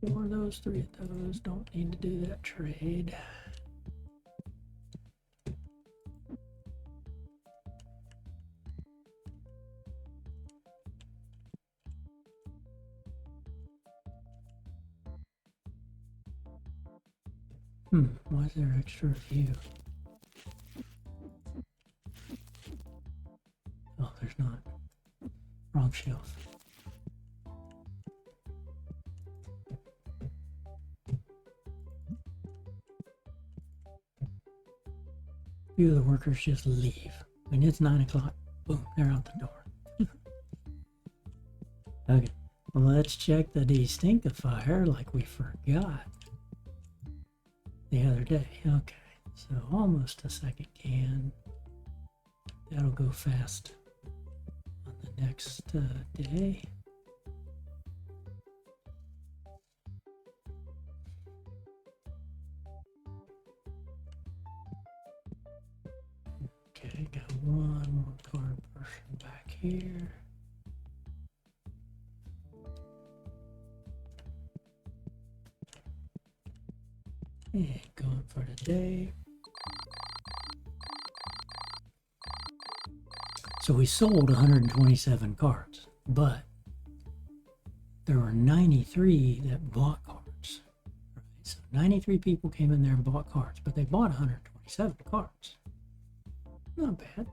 Speaker 1: Four of those, 3 of those, don't need to do that trade. Why is there extra view? Oh, there's not. Wrong shelf. Few of the workers just leave. I mean, it's 9 o'clock. Boom, they're out the door. Okay, well, let's check the destinctifier like we forgot the other day. Okay, so almost a second can. That'll go fast on the next day. Okay, got one more card person back here. And going for the day. So we sold 127 cards, but there were 93 that bought cards. Right? So 93 people came in there and bought cards, but they bought 127 cards. Not bad.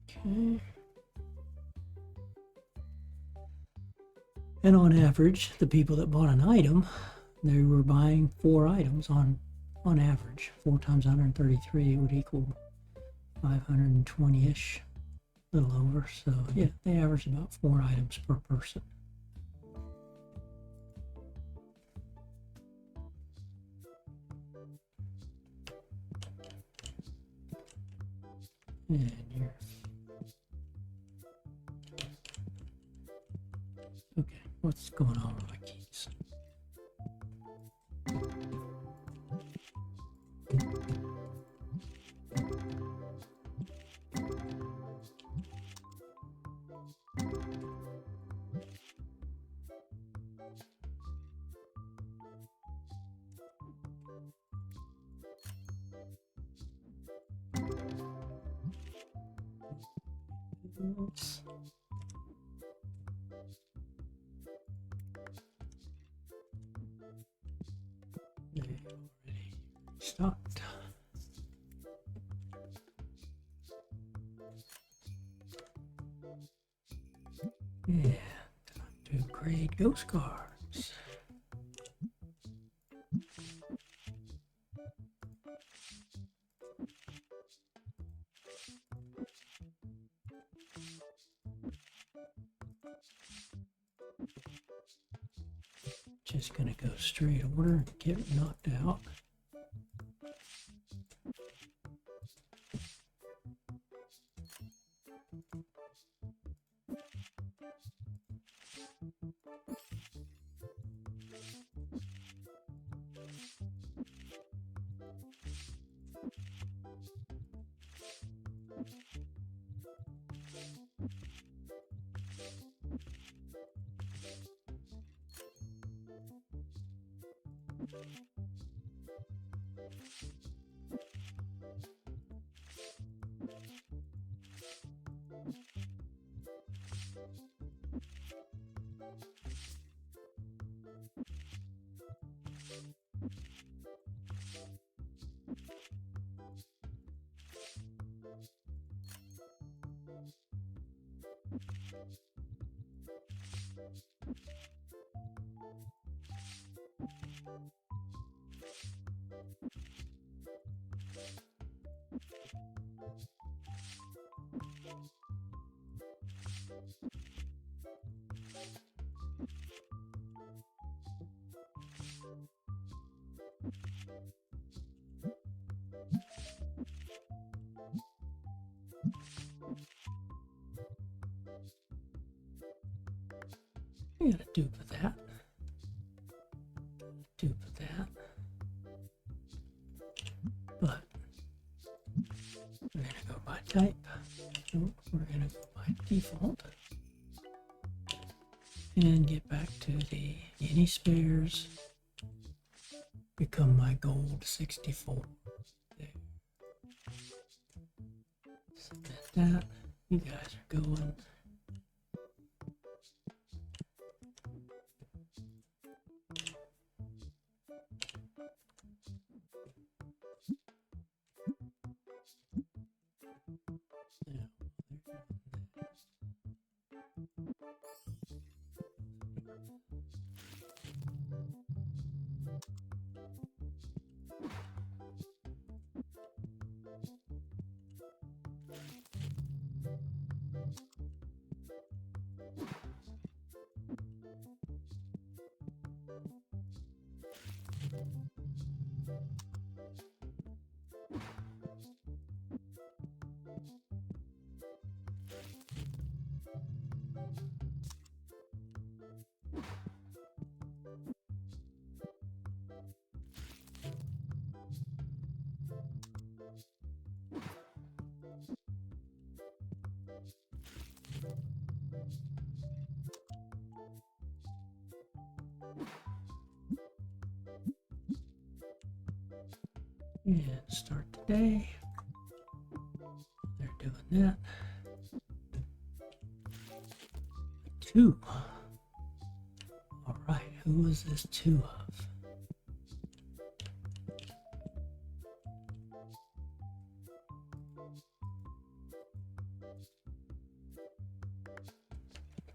Speaker 1: Okay. And on average, the people that bought an item, they were buying 4 items on average. 4 times 133 would equal 520-ish, a little over. So yeah, they averaged about 4 items per person. And here. Okay, what's going on with my keys? Oops. They already stopped. Yeah, time to grade ghost cards. Just gonna go straight order and get knocked out. I got a dupe of that. Dupe of that. But we're gonna go by type. Nope, we're gonna go by default. And get back to the any spares. Become my gold 64. There. Submit that. You guys are going. And start today. They're doing that. 2. All right, who was this 2 of?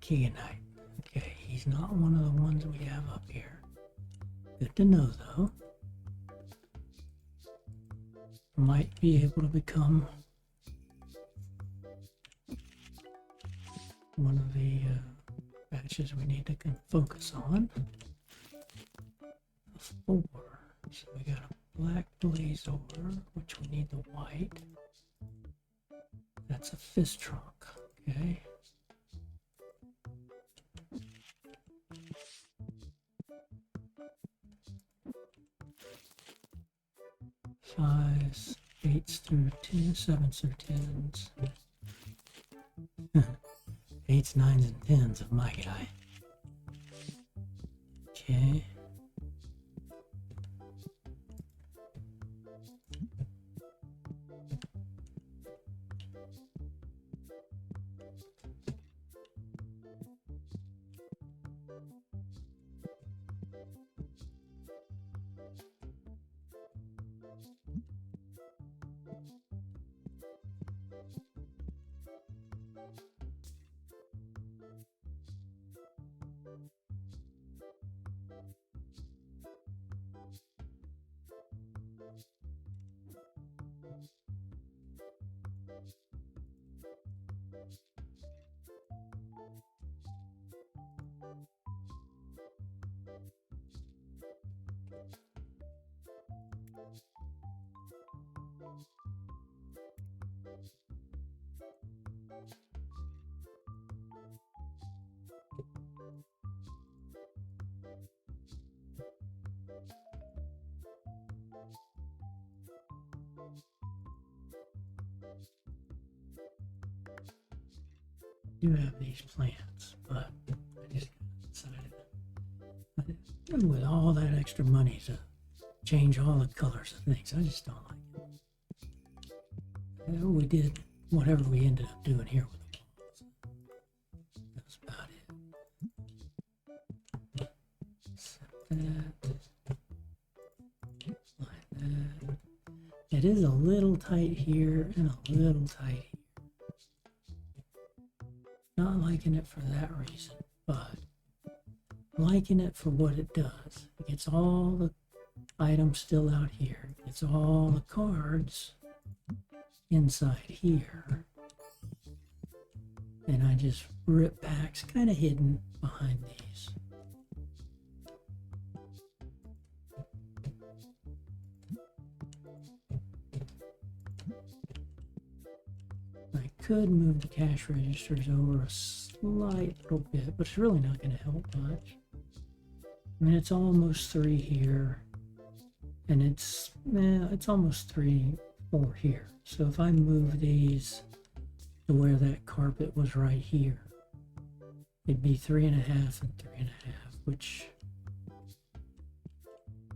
Speaker 1: Keeganite. Okay, he's not one of the ones we have up here. Good to know, though. Might be able to become one of the batches we need to focus on. 4. So we got a black Blazor, which we need the white. That's a fist trunk, okay. Fives, 8s through 10s, 7s through 10s. 8s, 9s, and 10s of my guy. Okay. Do have these plants, but I just decided that with all that extra money to change all the colors of things, I just don't like it. We did whatever we ended up doing here with the walls. That's about it. Set that like that. It is a little tight here and a little tight here. Not liking it for that reason, but liking it for what it does. It gets all the items still out here. It gets all the cards inside here. And I just rip packs kind of hidden behind these. I could move the cash registers over a slight little bit, but it's really not going to help much. I mean, it's almost 3 here, and it's almost 3, 4 here. So if I move these to where that carpet was right here, it'd be 3.5 and 3.5, which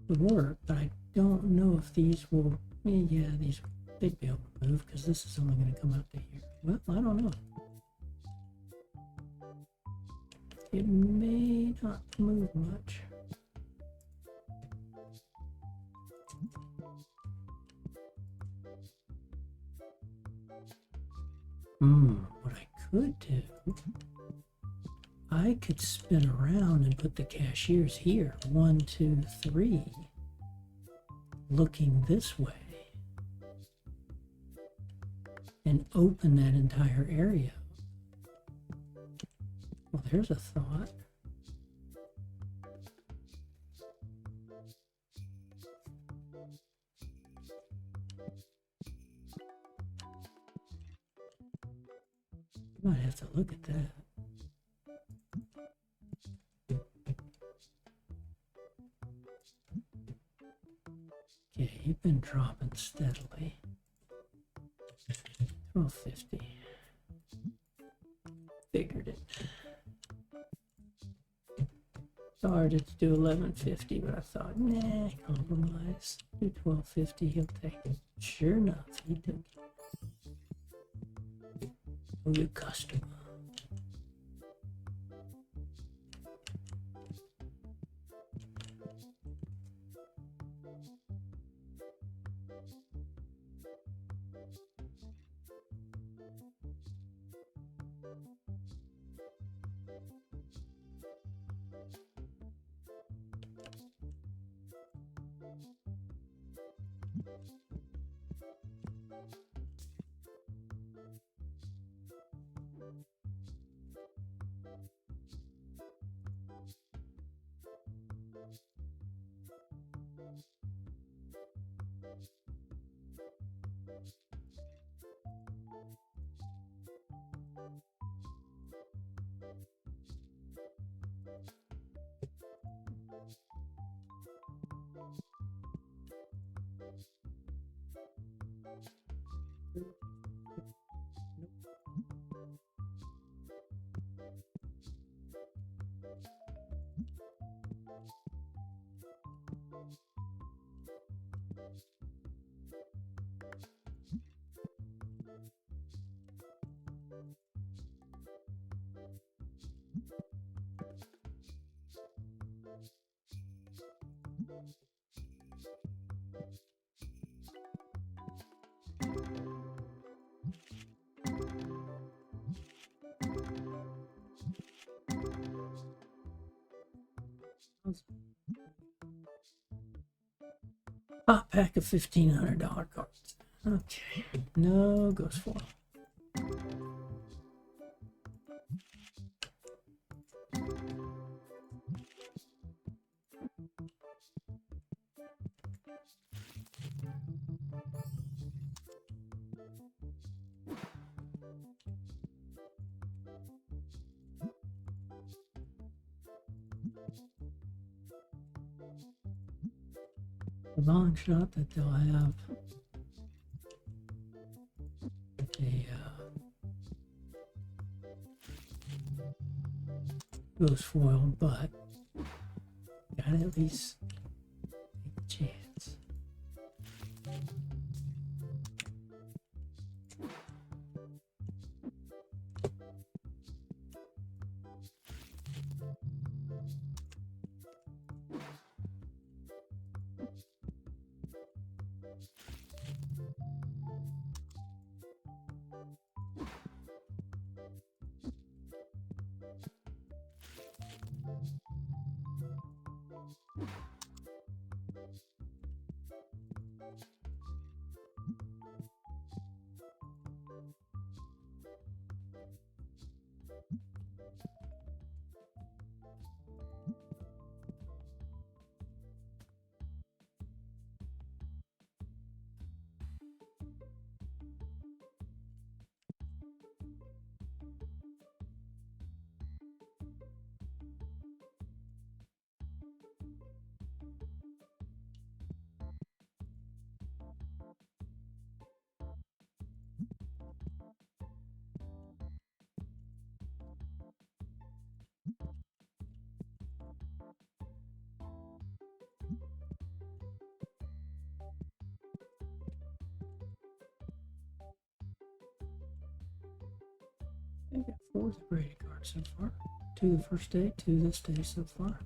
Speaker 1: would work, but I don't know if these will, yeah, they'd be able to move because this is only going to come out to here. Well, I don't know. It may not move much. What I could do, I could spin around and put the cashiers here, 1, 2, 3, looking this way, and open that entire area. Well, there's a thought. Might have to look at that. Okay, you've been dropping steadily. 1250. Figured it. Oh, started to do 1150, but I thought, nah, compromise. Do 1250, he'll take it. Sure enough, he took it. Oh, you customer. Hot pack of $1,500 cards. Okay, no ghost foil. The long shot that they'll have a ghost foil, but gotta at least take a chance. I got 4 Brady cards so far. 2 the first day, 2 this day so far.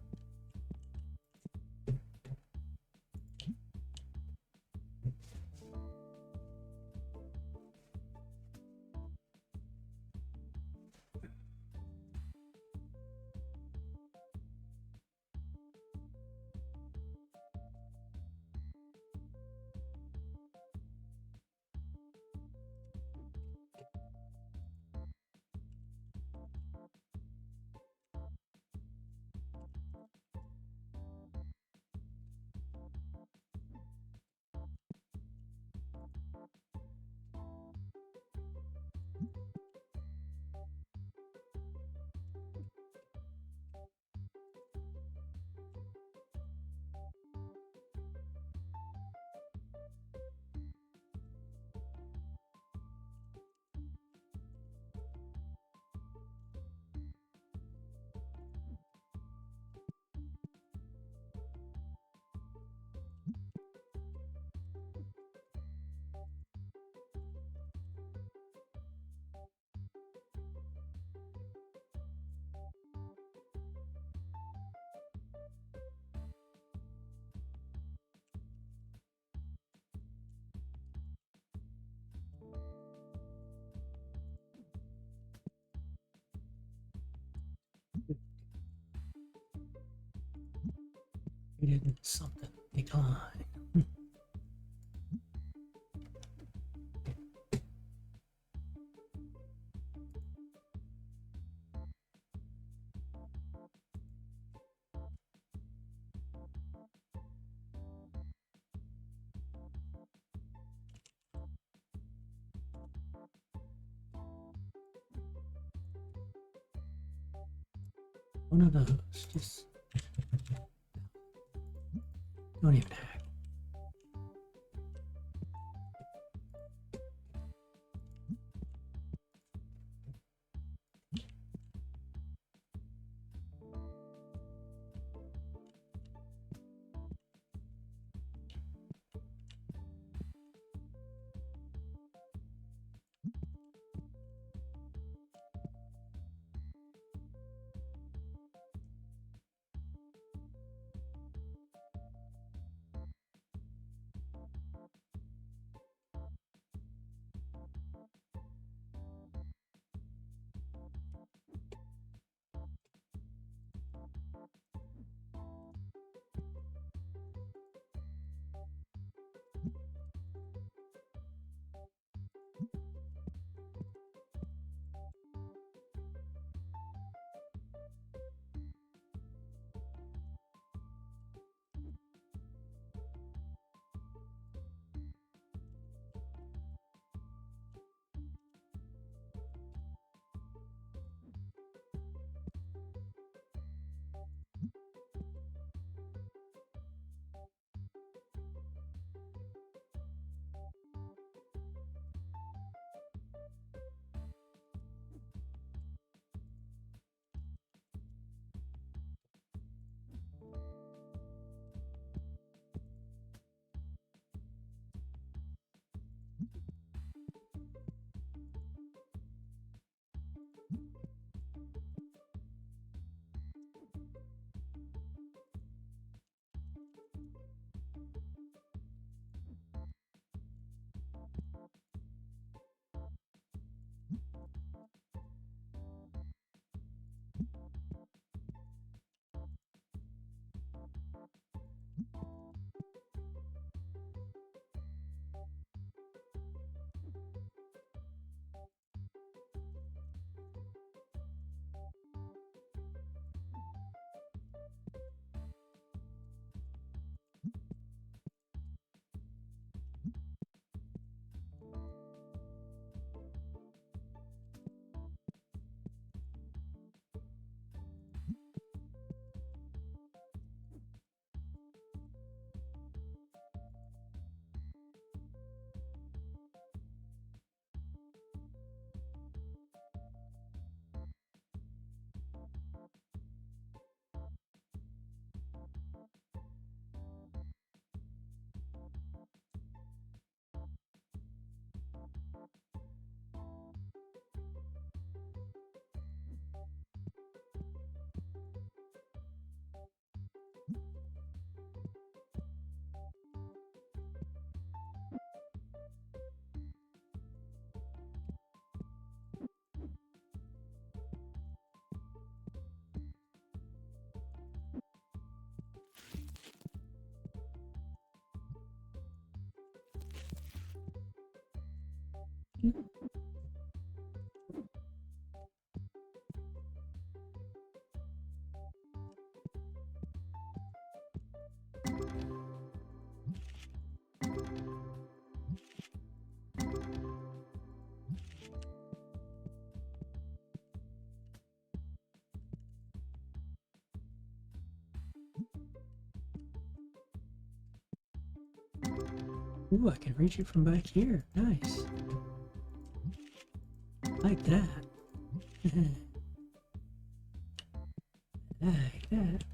Speaker 1: didn't something decline. One of those, just don't even hack. Ooh, I can reach it from back here. Nice. Like that. Like that.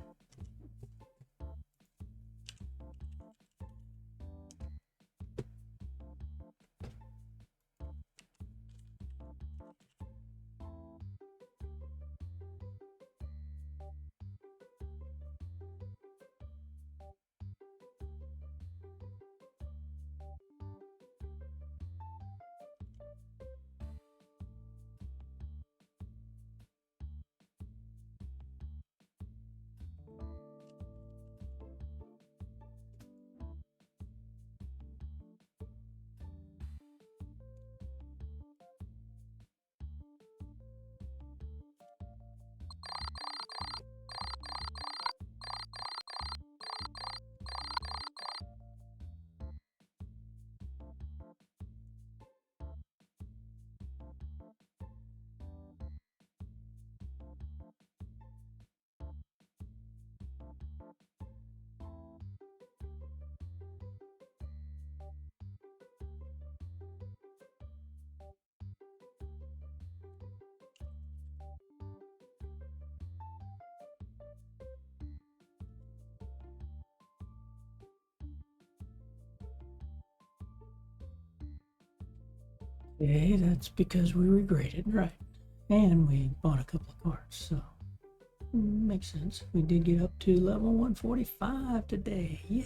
Speaker 1: Okay, that's because we regraded, right? And we bought a couple of cards, so makes sense. We did get up to level 145 today. Yeah.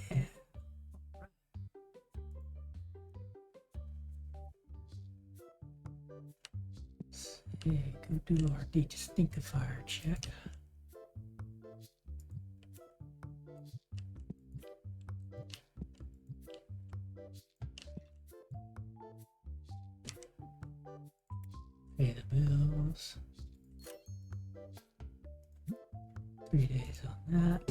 Speaker 1: Okay, go do our de-distinctifier check. Pay the bills. 3 days on that.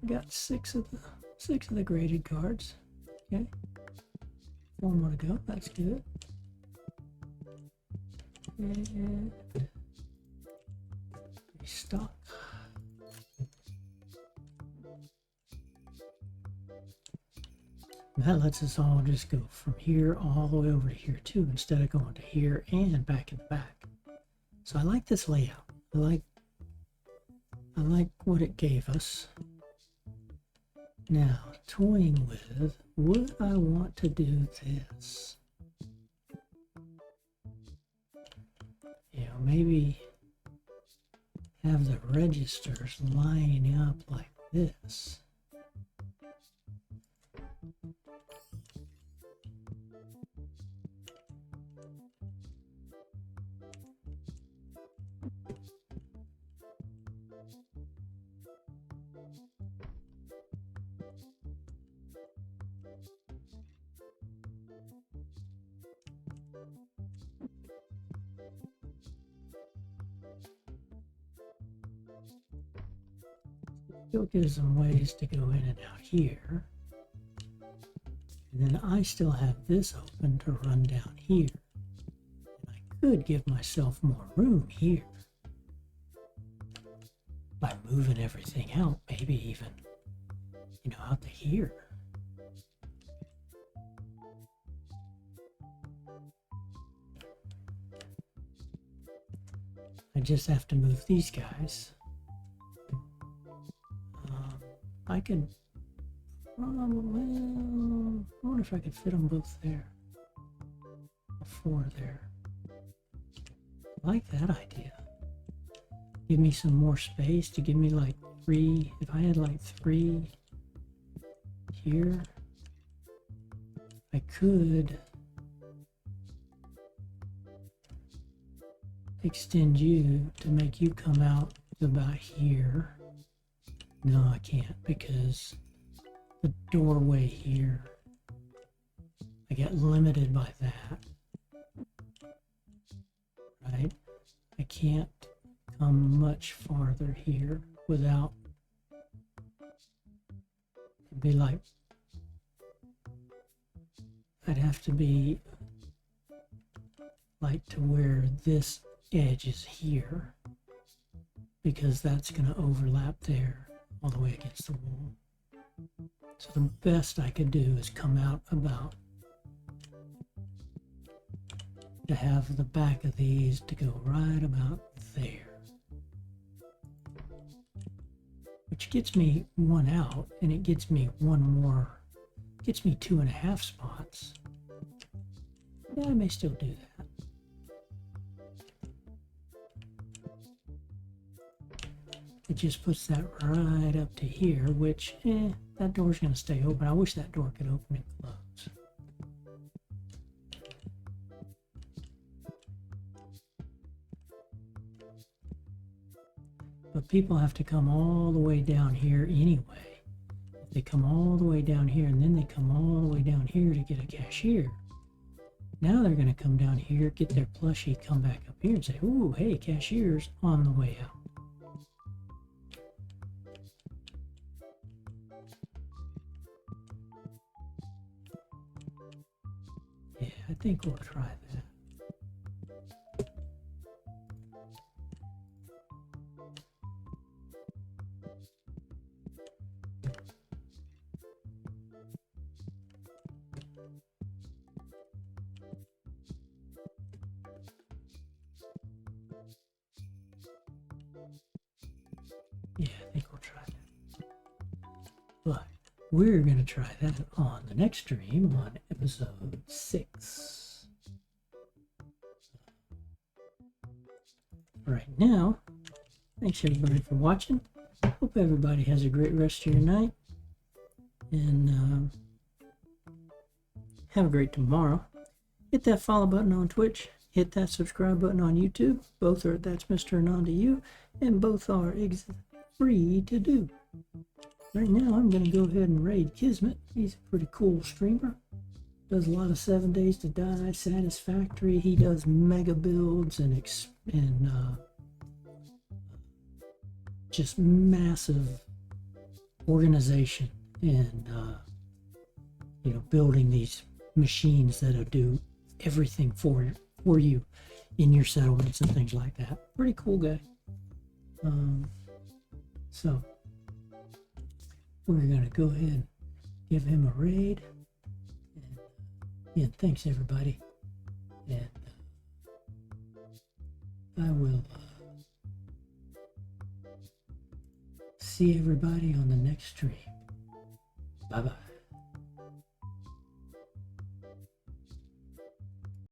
Speaker 1: Got six of the graded cards. Okay. 4 more to go. That's good. And restock. That lets us all just go from here all the way over to here too, instead of going to here and back in the back. So I like this layout. I like what it gave us. Now, toying with, would I want to do this? You know, maybe have the registers lining up like this. Still gives them ways to go in and out here. And then I still have this open to run down here. And I could give myself more room here by moving everything out, maybe even, you know, out to here. I just have to move these guys. I could, well, I wonder if I could fit them both there. 4 there. I like that idea. Give me some more space to give me like 3. If I had like 3 here, I could extend you to make you come out to about here. No, I can't, because the doorway here, I get limited by that, right? I can't come much farther here without, it'd be like, I'd have to be like to where this edge is here, because that's going to overlap there all the way against the wall. So the best I could do is come out about to have the back of these to go right about there, which gets me 1 out, and it gets me 1 more, gets me 2.5 spots. Yeah, I may still do that. It just puts that right up to here, which, that door's going to stay open. I wish that door could open and close. But people have to come all the way down here anyway. If they come all the way down here and then they come all the way down here to get a cashier, now they're going to come down here, get their plushie, come back up here and say, ooh, hey, cashier's on the way out. Yeah, I think we'll try that. we're going to try that on the next stream on episode 6. Right now, thanks everybody for watching. Hope everybody has a great rest of your night. And have a great tomorrow. Hit that follow button on Twitch. Hit that subscribe button on YouTube. Both are That's Mr. Anon to You. And both are free to do. Right now, I'm going to go ahead and raid Kismet. He's a pretty cool streamer. Does a lot of 7 Days to Die, Satisfactory. He does mega builds and just massive organization and building these machines that'll do everything for you in your settlements and things like that. Pretty cool guy. So we're gonna go ahead and give him a raid. And again, thanks everybody, and I will see everybody on the next stream. Bye bye.